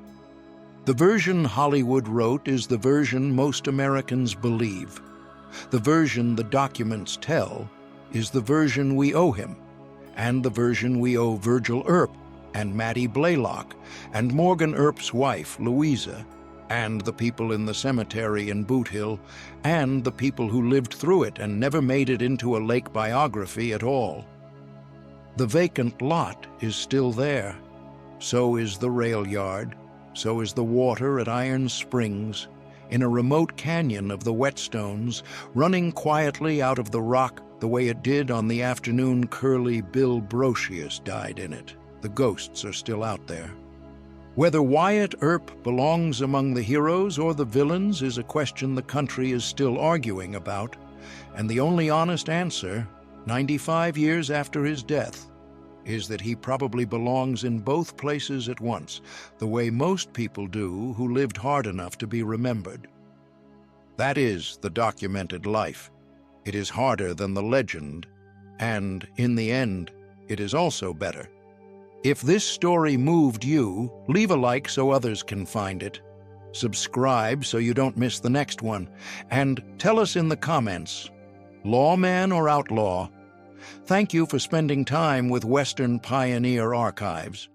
The version Hollywood wrote is the version most Americans believe. The version the documents tell is the version we owe him, and the version we owe Virgil Earp, and Mattie Blaylock, and Morgan Earp's wife, Louisa, and the people in the cemetery in Boot Hill, and the people who lived through it and never made it into a lake biography at all. The vacant lot is still there. So is the rail yard. So is the water at Iron Springs, in a remote canyon of the Whetstones, running quietly out of the rock the way it did on the afternoon Curly Bill Brocius died in it. The ghosts are still out there. Whether Wyatt Earp belongs among the heroes or the villains is a question the country is still arguing about, and the only honest answer, 95 years after his death, is that he probably belongs in both places at once, the way most people do who lived hard enough to be remembered. That is the documented life. It is harder than the legend, and, in the end, it is also better. If this story moved you, leave a like so others can find it. Subscribe so you don't miss the next one, and tell us in the comments, lawman or outlaw? Thank you for spending time with Western Pioneer Archives.